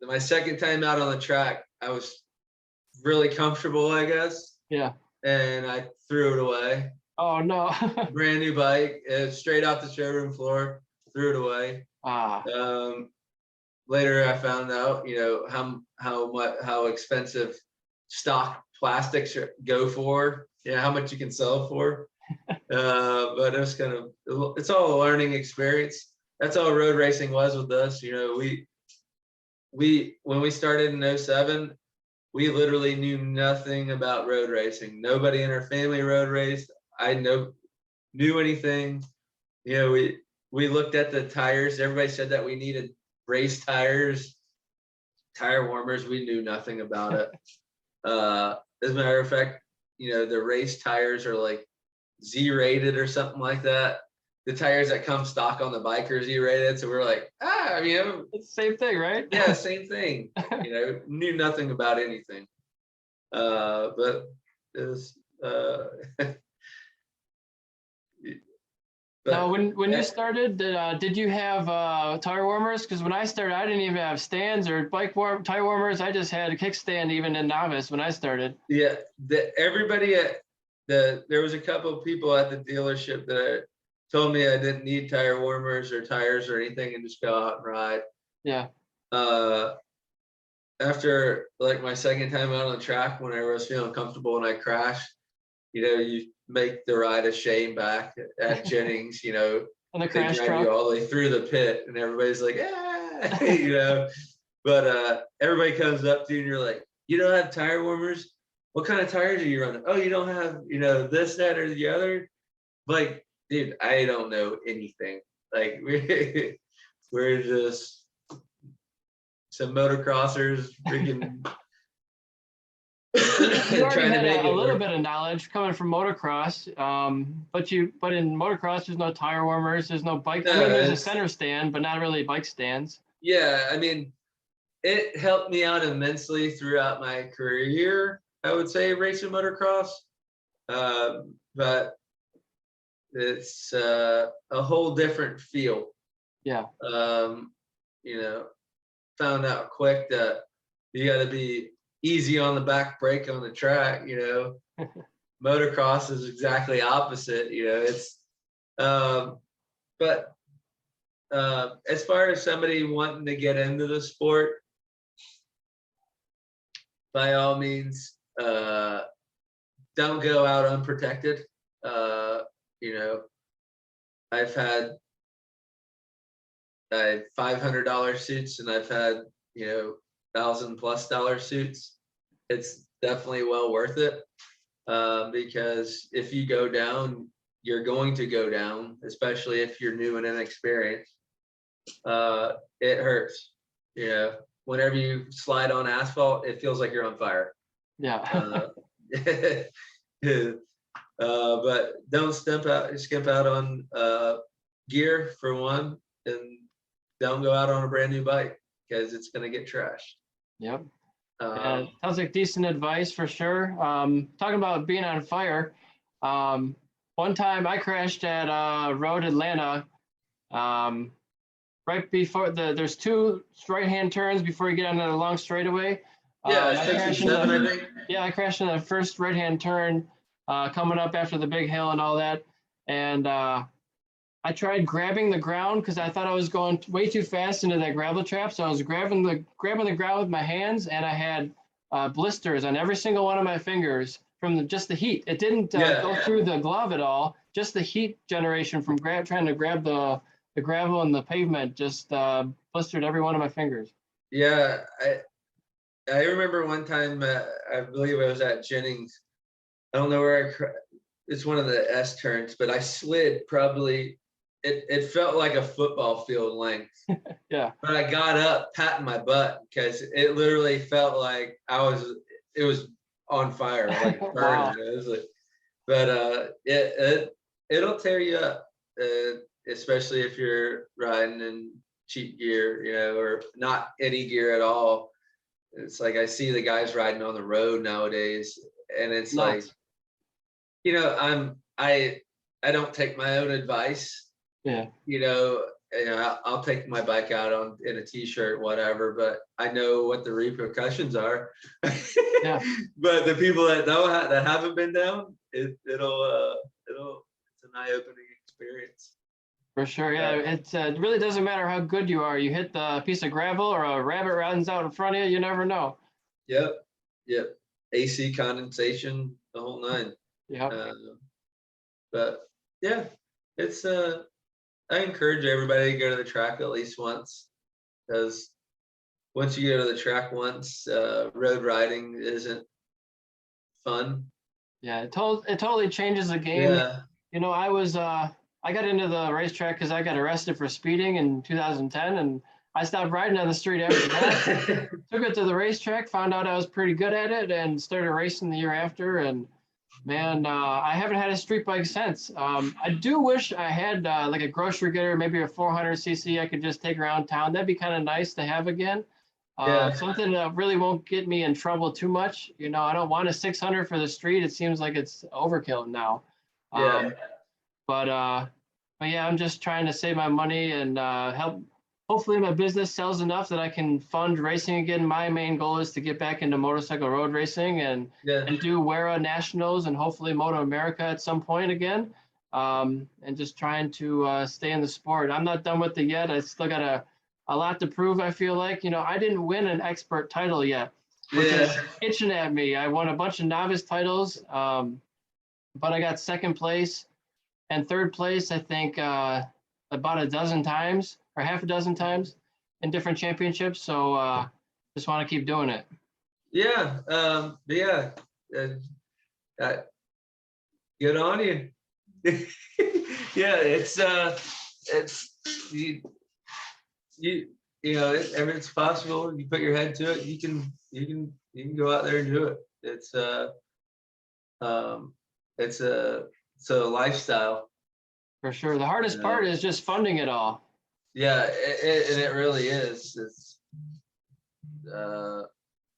my second time out on the track, I was really comfortable, I guess. Yeah. And I threw it away. Oh no. Brand new bike, straight off the showroom floor, threw it away. Later I found out, you know, how expensive stock plastics go for, you know, how much you can sell for. But it was kind of, it's all a learning experience. That's all road racing was with us. You know, when we started in 07, we literally knew nothing about road racing. Nobody in our family road raced. I knew anything. You know, we looked at the tires. Everybody said that we needed race tires, tire warmers. We knew nothing about it. As a matter of fact, you know, the race tires are like Z-rated or something like that. The tires that come stock on the bike are Z-rated. So we're like, I mean, it's the same thing, right? Yeah, same thing. You know, knew nothing about anything. But it was, now, when you started, did you have tire warmers? Because when I started, I didn't even have stands or tire warmers. I just had a kickstand even in novice when I started. Yeah, everybody there was a couple of people at the dealership that told me I didn't need tire warmers or tires or anything and just go out and ride. Yeah. After like my second time out on the track, when I was feeling comfortable and I crashed, you know, you make the ride of shame back at Jennings, you know, and the they crash drive truck. you all the way through the pit and everybody's like, ah, you know, but everybody comes up to you and you're like, you don't have tire warmers? What kind of tires are you running? Oh, you don't have, you know, this, that, or the other? Like, dude, I don't know anything. Like, we're just some motocrossers freaking you already trying to had make a it little work. bit of knowledge coming from motocross, but in motocross there's no tire warmers, there's no bike. I mean, there's a center stand, but not really bike stands. Yeah, I mean, it helped me out immensely throughout my career, I would say, racing motocross. But it's a whole different feel. Yeah. You know, found out quick that you got to be easy on the back brake on the track. You know, motocross is exactly opposite. You know, it's but as far as somebody wanting to get into the sport, by all means, don't go out unprotected. You know, I've had $500 suits and I've had, you know, $1,000+ suits. It's definitely well worth it, because if you go down, you're going to go down, especially if you're new and inexperienced. It hurts. You know, whenever you slide on asphalt, it feels like you're on fire. Yeah. But don't skimp out on gear for one, and don't go out on a brand new bike because it's going to get trashed. Yep. Sounds like decent advice for sure. Talking about being on fire, one time I crashed at Road Atlanta, right before there's two right-hand turns before you get onto the long straightaway. Yeah, I think. Yeah, I crashed in the first right-hand turn, coming up after the big hill and all that, and I tried grabbing the ground because I thought I was going way too fast into that gravel trap. So I was grabbing the ground with my hands, and I had blisters on every single one of my fingers from just the heat. It didn't go through the glove at all. Just the heat generation from trying to grab the gravel and the pavement just blistered every one of my fingers. Yeah, I remember one time, I believe I was at Jennings. I don't know where it's one of the S turns, but I slid probably. It felt like a football field length. Yeah. But I got up patting my butt because it literally felt like it was on fire, like burning. Wow. It was like, but it'll tear you up, especially if you're riding in cheap gear, you know, or not any gear at all. It's like I see the guys riding on the road nowadays, and it's like, you know, I don't take my own advice. Yeah. You know, I'll take my bike out in a t-shirt, whatever, but I know what the repercussions are. Yeah. But the people that that haven't been down, it's an eye-opening experience. For sure, yeah. It really doesn't matter how good you are. You hit the piece of gravel or a rabbit runs out in front of you, you never know. Yep. AC condensation, the whole nine. Yeah. But yeah, it's I encourage everybody to go to the track at least once, because once you go to the track once, road riding isn't fun. Yeah, it totally changes the game. Yeah. You know, I got into the racetrack because I got arrested for speeding in 2010, and I stopped riding on the street after that. Took it to the racetrack, found out I was pretty good at it, and started racing the year after. And man, I haven't had a street bike since. I do wish I had like a grocery getter, maybe a 400cc I could just take around town. That'd be kind of nice to have again. Yeah. Something that really won't get me in trouble too much. You know, I don't want a 600 for the street. It seems like it's overkill now. Yeah. But yeah, I'm just trying to save my money and help. Hopefully, my business sells enough that I can fund racing again. My main goal is to get back into motorcycle road racing and do WERA Nationals and hopefully Moto America at some point again. And just trying to stay in the sport. I'm not done with it yet. I still got a lot to prove. I feel like, you know, I didn't win an expert title yet, which is itching at me. I won a bunch of novice titles, but I got second place and third place, I think, about a dozen times or half a dozen times in different championships. So just want to keep doing it. Yeah. Good on you. Yeah, it's you know, everything's possible. You put your head to it, you can go out there and do it. It's a lifestyle. For sure. The hardest part is just funding it all. Yeah, and it really is.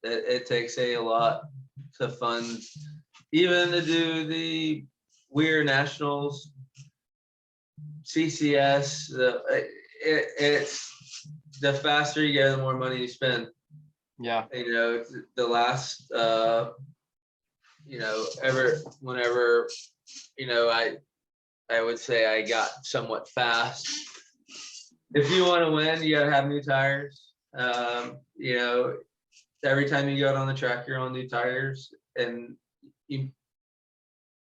It takes a lot to fund, even to do the WERA Nationals, CCS. It's the faster you go, the more money you spend. Yeah. You know, the last, you know, whenever, you know, I would say I got somewhat fast. If you want to win, you gotta have new tires. You know, every time you go out on the track, you're on new tires, and you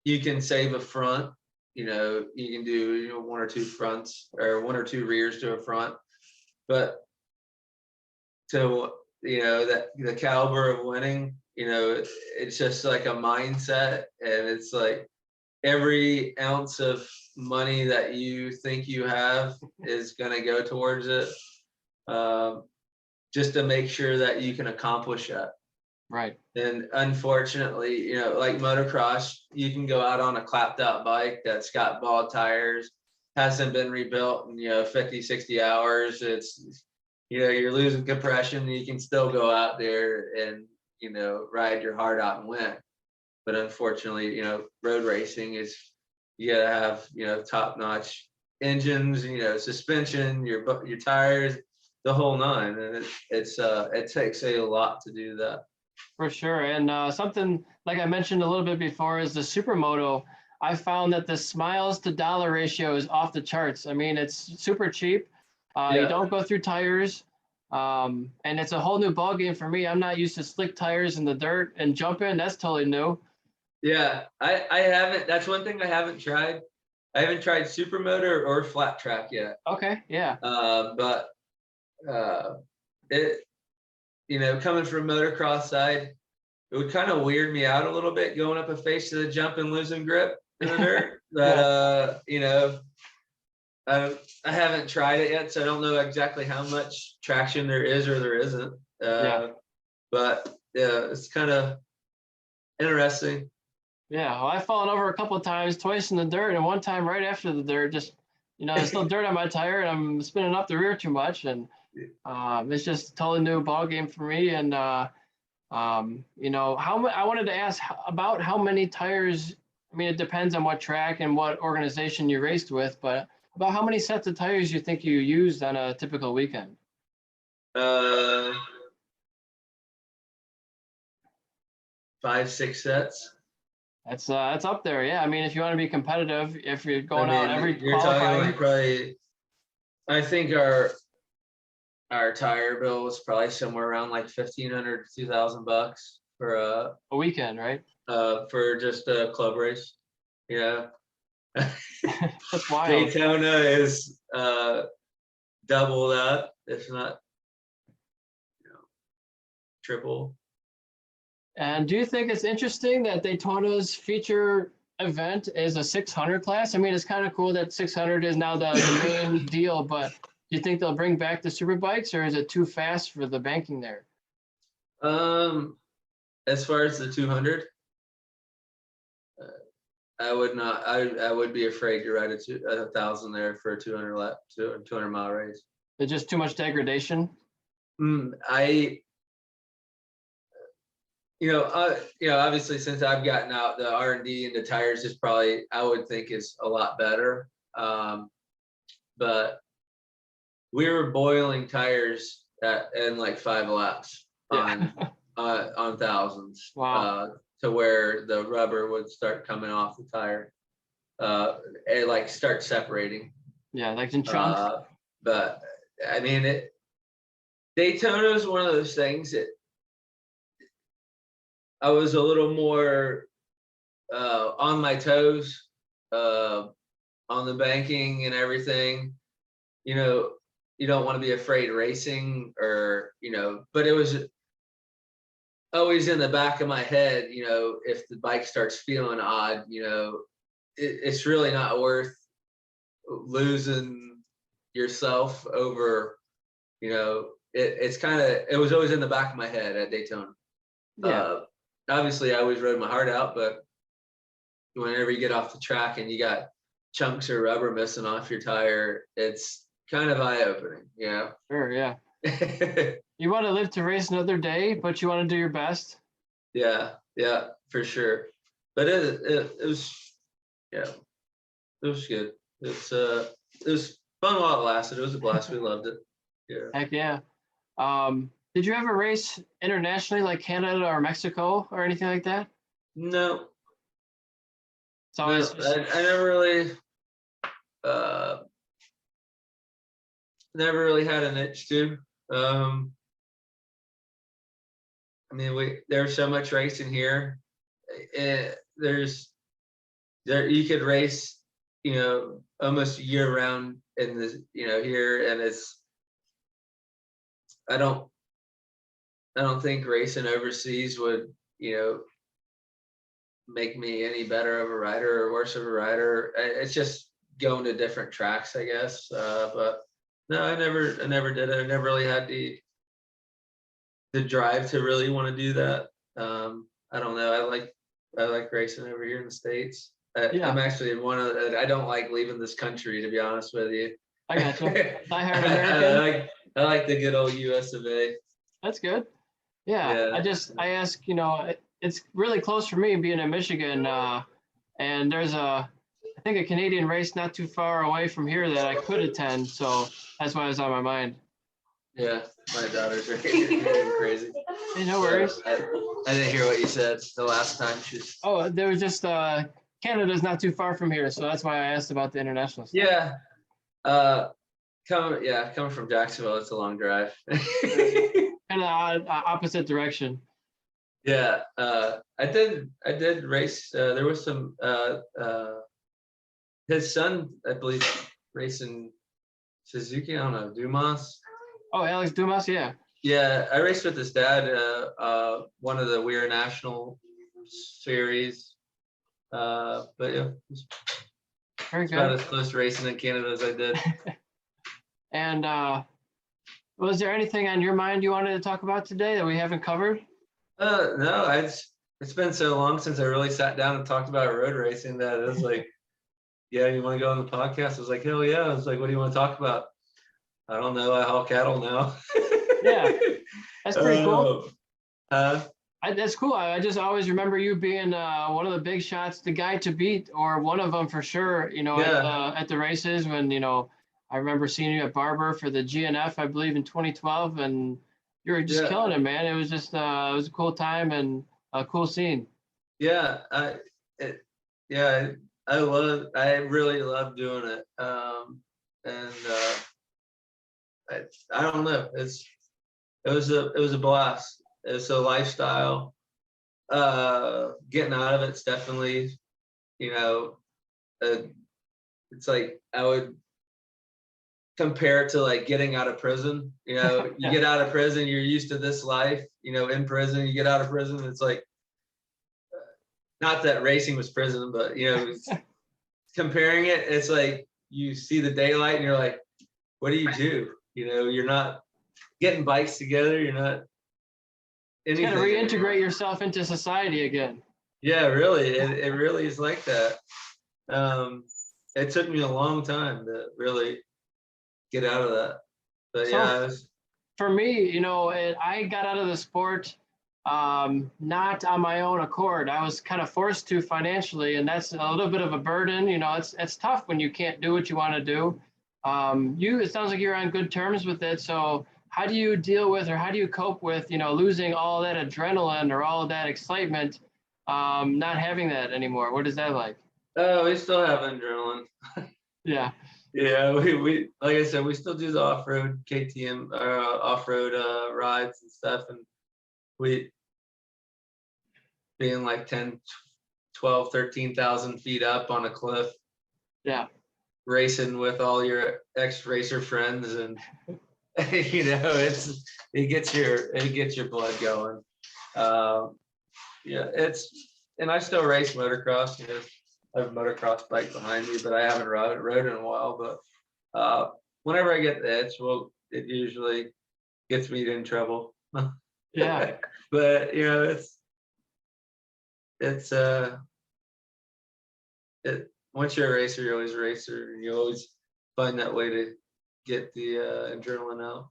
can save a front. You know, you can do one or two fronts or one or two rears to a front, but that the caliber of winning, you know, it's just like a mindset, and it's like every ounce of money that you think you have is going to go towards it, just to make sure that you can accomplish that. Right. And unfortunately, you know, like motocross, you can go out on a clapped out bike that's got bald tires, hasn't been rebuilt in, 50, 60 hours. It's, you're losing compression. You can still go out there and, ride your heart out and win. But unfortunately, road racing is, you gotta have, top notch engines, suspension, your tires, the whole nine. And it takes a lot to do that. For sure. And something like I mentioned a little bit before is the supermoto. I found that the smiles to dollar ratio is off the charts. I mean, it's super cheap. You don't go through tires. And it's a whole new ball game for me. I'm not used to slick tires in the dirt and jumping. That's totally new. Yeah, I haven't. That's one thing I haven't tried. I haven't tried supermoto or flat track yet. Okay, yeah. But it, coming from motocross side, it would kind of weird me out a little bit going up a face to the jump and losing grip in the dirt. But I haven't tried it yet, so I don't know exactly how much traction there is or there isn't. But yeah, it's kind of interesting. Yeah, well, I've fallen over a couple of times, twice in the dirt, and one time right after the dirt. Just there's still dirt on my tire, and I'm spinning up the rear too much, and it's just a totally new ball game for me. And I wanted to ask about how many tires. I mean, it depends on what track and what organization you raced with, but About how many sets of tires you think you used on a typical weekend? 5-6 sets. That's up there. Yeah. I mean, if you want to be competitive, if you're going out every you're talking qualifying. like probably, I think our tire bill was probably somewhere around like $1,500 to $2,000 for a weekend, right? For just a club race. Yeah. That's wild. Daytona is double that, if not, triple. And do you think it's interesting that Daytona's feature event is a 600 class? I mean, it's kind of cool that 600 is now the main deal, but do you think they'll bring back the super bikes, or is it too fast for the banking there? As far as the 200, I would not. I would be afraid to ride a 1,000 there for a 200 mile race. It's just too much degradation. Obviously, since I've gotten out, the R&D into tires is probably, I would think, is a lot better. But we were boiling tires in like 5 laps on thousands. Wow. To where the rubber would start coming off the tire, and like start separating. Yeah, like in chunks. But I mean, Daytona is one of those things that I was a little more on my toes, on the banking and everything. You don't want to be afraid of racing, but it was always in the back of my head, if the bike starts feeling odd, it's really not worth losing yourself over, it was always in the back of my head at Daytona. Yeah. Obviously I always rode my heart out, but whenever you get off the track and you got chunks of rubber missing off your tire, it's kind of eye-opening, Sure, yeah. You want to live to race another day, but you want to do your best. Yeah, for sure. But it was, it was good. It was fun while it lasted. It was a blast. We loved it. Yeah. Heck yeah. Did you ever race internationally, like Canada or Mexico or anything like that? No. So I never really had an itch to. There's so much racing here. You could race, almost year round in this, here, and I don't think racing overseas would, make me any better of a rider or worse of a rider. It's just going to different tracks, I guess. But no, I never did it. I never really had the drive to really want to do that. I don't know. I like racing over here in the States. I'm actually I don't like leaving this country, to be honest with you. I gotcha. Die-hard American. I like the good old US of A. That's good. Yeah. I ask, it's really close for me being in Michigan, and there's I think a Canadian race not too far away from here that I could attend, so that's why it's on my mind. Yeah, my daughters are crazy. Hey, no worries. I didn't hear what you said the last time. Oh, there was just Canada's not too far from here, so that's why I asked about the international stuff. Yeah. Coming from Jacksonville, it's a long drive. Kind of opposite direction. Yeah, I did race. There was some his son, I believe, racing Suzuki. I don't know, Dumas. Oh, Alex Dumas, yeah. Yeah, I raced with his dad. One of the Weir National Series. But yeah, very good. About as close to racing in Canada as I did. And was there anything on your mind you wanted to talk about today that we haven't covered? No, it's been so long since I really sat down and talked about road racing that it was like, yeah, you want to go on the podcast? I was like, hell yeah. I was like, what do you want to talk about? I don't know. I haul cattle now. Yeah, that's pretty cool. That's cool. I just always remember you being one of the big shots, the guy to beat, or one of them for sure. At the races when I remember seeing you at Barber for the GNF, I believe in 2012, and you were just killing it, man. It was just it was a cool time and a cool scene. Yeah, I really love doing it. And I don't know, it was a blast. It's a lifestyle. Getting out of it's definitely, it's like I would compare it to like getting out of prison. You get out of prison, you're used to this life. In prison, you get out of prison, it's like, not that racing was prison, but comparing it, it's like you see the daylight and you're like, what do? You're not getting bikes together. You're not anything. You got to reintegrate yourself into society again. Yeah, really. It really is like that. It took me a long time to really get out of that. But so, for me, I got out of the sport not on my own accord. I was kind of forced to financially, and that's a little bit of a burden. It's tough when you can't do what you want to do. It sounds like you're on good terms with it. So how do you deal with, or how do you cope with, losing all that adrenaline or all that excitement, not having that anymore? What is that like? Oh, we still have adrenaline. Yeah. Yeah, we like I said, we still do the off-road KTM, off-road rides and stuff, and we being like 10, 12, 13,000 feet up on a cliff. Yeah. Racing with all your ex-racer friends, and it gets your blood going. And I still race motocross. I have a motocross bike behind me, but I haven't rode in a while. But whenever I get the itch, it usually gets me in trouble. Yeah. But once you're a racer, you're always a racer, and you always find that way to get the adrenaline out.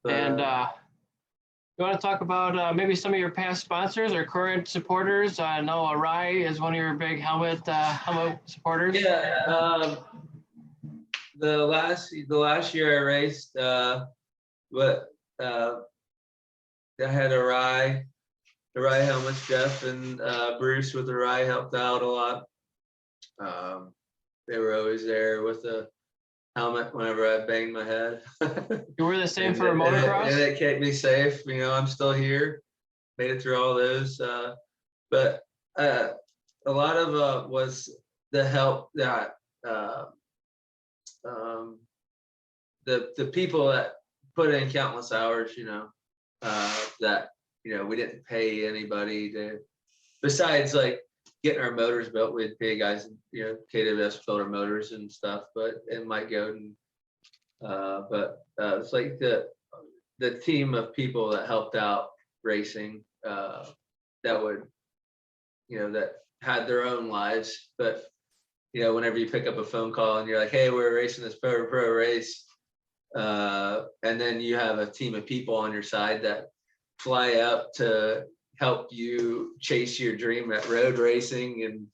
But, and you want to talk about maybe some of your past sponsors or current supporters? I know Arai is one of your big helmet supporters. Yeah. The last year I raced, I had Arai helmets. Jeff and Bruce with Arai helped out a lot. They were always there with the helmet whenever I banged my head. You were the same for motocross? And it kept me safe. I'm still here. Made it through all those. But a lot of was the help that the people that put in countless hours, that we didn't pay anybody to, besides like getting our motors built. We'd pay guys, KWS built our motors and stuff, and Mike Godin. But it's like the team of people that helped out racing, that would, that had their own lives. But whenever you pick up a phone call and you're like, hey, we're racing this pro race, and then you have a team of people on your side that fly up to help you chase your dream at road racing, and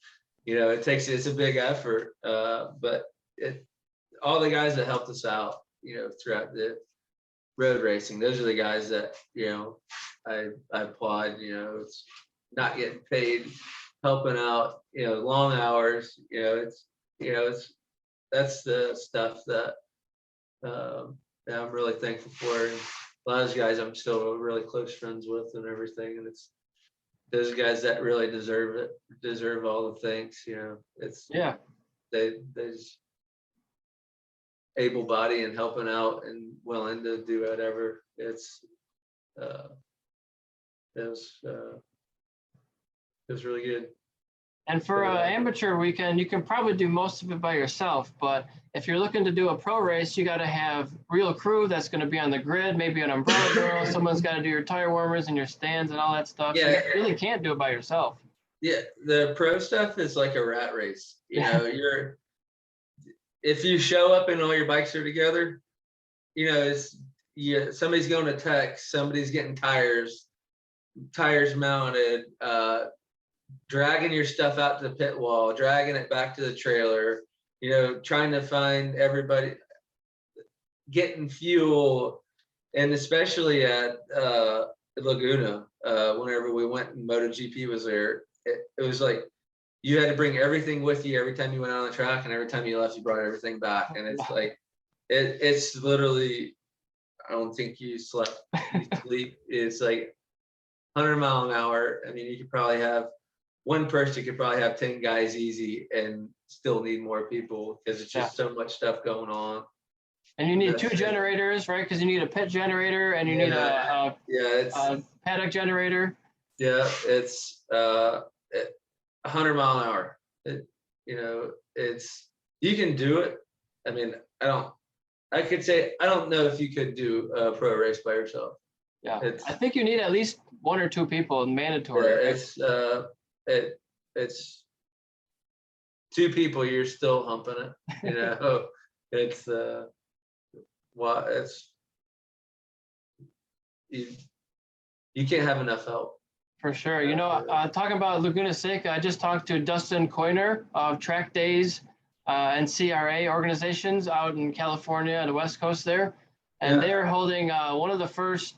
it's a big effort, but all the guys that helped us out throughout the road racing, those are the guys that I applaud. It's not getting paid, helping out, long hours, that's the stuff that I'm really thankful for. And a lot of those guys I'm still really close friends with and everything, and it's those guys that really deserve all the thanks. They just able body and helping out and willing to do whatever. It was really good. And for an amateur weekend, you can probably do most of it by yourself. But if you're looking to do a pro race, you got to have real crew that's going to be on the grid, maybe an umbrella girl. Someone's got to do your tire warmers and your stands and all that stuff. Yeah. So you really can't do it by yourself. Yeah, the pro stuff is like a rat race. If you show up and all your bikes are together, somebody's going to tech, somebody's getting tires, tires mounted, dragging your stuff out to the pit wall, dragging it back to the trailer, you know, trying to find everybody, getting fuel, and especially at Laguna, whenever we went and MotoGP was there, it was like you had to bring everything with you every time you went on the track, and every time you left, you brought everything back. And it's like, it's literally, I don't think you slept, you sleep. It's like 100 mile an hour. I mean, you could probably have one person could probably have 10 guys easy and still need more people because it's just so much stuff going on. And you need 2 generators, right? Because you need a pit generator and you need a paddock generator. Yeah, it's 100 mile an hour. You know, you can do it. I mean, I could say, I don't know if you could do a pro race by yourself. Yeah, I think you need at least 1 or 2 people, mandatory. Yeah, it's 2 people, you're still humping it. You know, you can't have enough help. For sure. You know, talking about Laguna Seca, I just talked to Dustin Coyner of Track Days and CRA organizations out in California and the West Coast there. And they're holding one of the first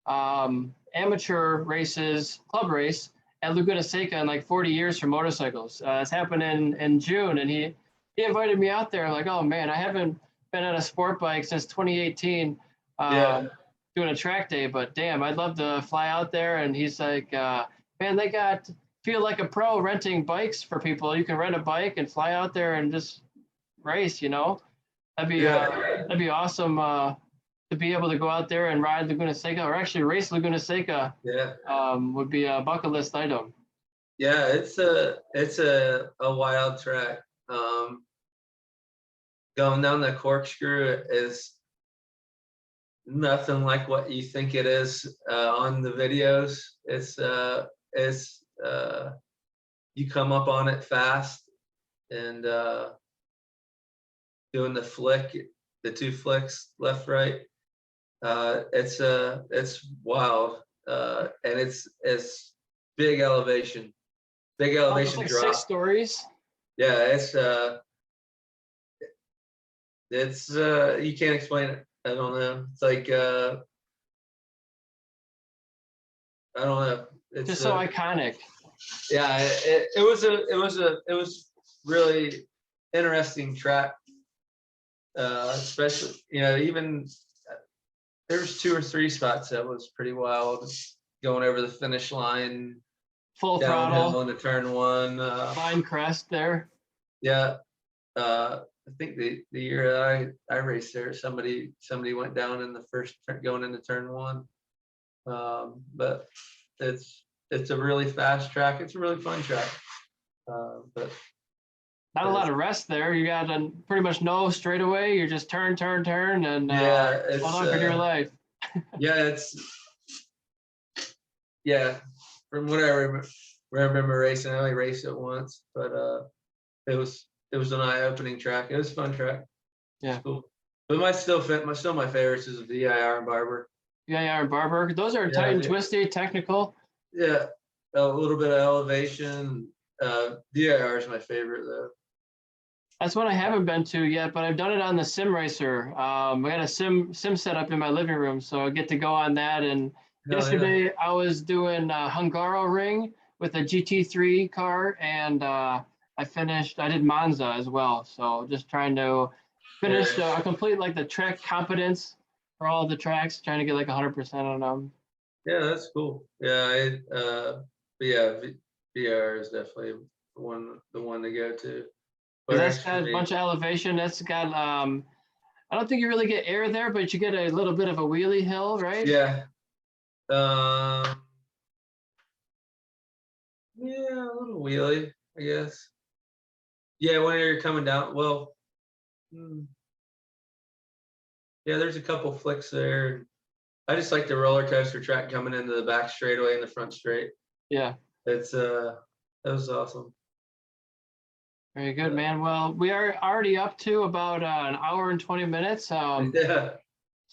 amateur races, club race at Laguna Seca in like 40 years for motorcycles. It's happening in June, and he invited me out there. I'm like, oh man, I haven't been on a sport bike since 2018 doing a track day, but damn, I'd love to fly out there. And he's like, man, they feel like a pro renting bikes for people. You can rent a bike and fly out there and just race, you know? That'd be awesome to be able to go out there and ride Laguna Seca, or actually race Laguna Seca. Would be a bucket list item. Yeah, it's a wild track. Going down the corkscrew is nothing like what you think it is on the videos. You come up on it fast, and doing the 2 flicks left, right. It's wild, and it's big elevation It's like drop. 6 stories. Yeah, it's you can't explain it. I don't know. It's like I don't know. It's just so iconic. Yeah, it was really interesting track. Especially, you know, even there's 2 or 3 spots that was pretty wild, going over the finish line, full throttle into turn 1, line crest there. Yeah, I think the year that I raced there, somebody went down in the first going into turn 1. But it's a really fast track. It's a really fun track. But not a lot of rest there. You got pretty much no straightaway. You're just turn, and it's hold on for dear life. From what I remember racing, I only raced it once, but it was an eye-opening track. It was a fun track. Yeah, cool. But my favorites is VIR and Barber. VIR and Barber. Those are tight and twisty, technical. Yeah, a little bit of elevation. VIR is my favorite though. That's one I haven't been to yet, but I've done it on the Sim Racer. I got a sim set up in my living room, so I get to go on that. And yesterday I was doing Hungaroring with a GT3 car, and I did Monza as well. So just trying to finish, complete like the track competence for all the tracks, trying to get like 100% on them. Yeah, that's cool. Yeah, VR is definitely the one to go to. That's got a bunch of elevation. That's got I don't think you really get air there, but you get a little bit of a wheelie hill, right? Yeah. Yeah, a little wheelie, I guess. Yeah, when you're coming down, well, yeah, there's a couple flicks there. I just like the roller coaster track coming into the back straightaway in the front straight. Yeah. That was awesome. Very good, man. Well, we are already up to about an hour and 20 minutes. Yeah.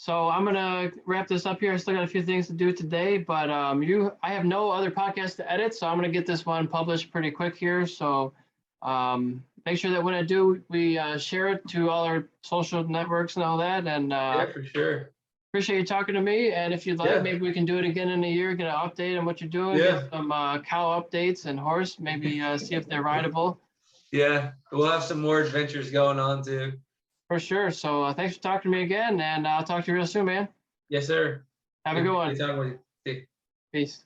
So I'm gonna wrap this up here. I still got a few things to do today, but I have no other podcast to edit, so I'm gonna get this one published pretty quick here. So make sure that when I do, we share it to all our social networks and all that. And Yeah, for sure. appreciate you talking to me. And if you'd like, Yeah. maybe we can do it again in a year, get an update on what you're doing, Yeah. get some cow updates and horse, maybe see if they're rideable. Yeah, we'll have some more adventures going on too. For sure. So thanks for talking to me again, and I'll talk to you real soon, man. Yes, sir. Have a good one. Good talking with you. See you. Peace.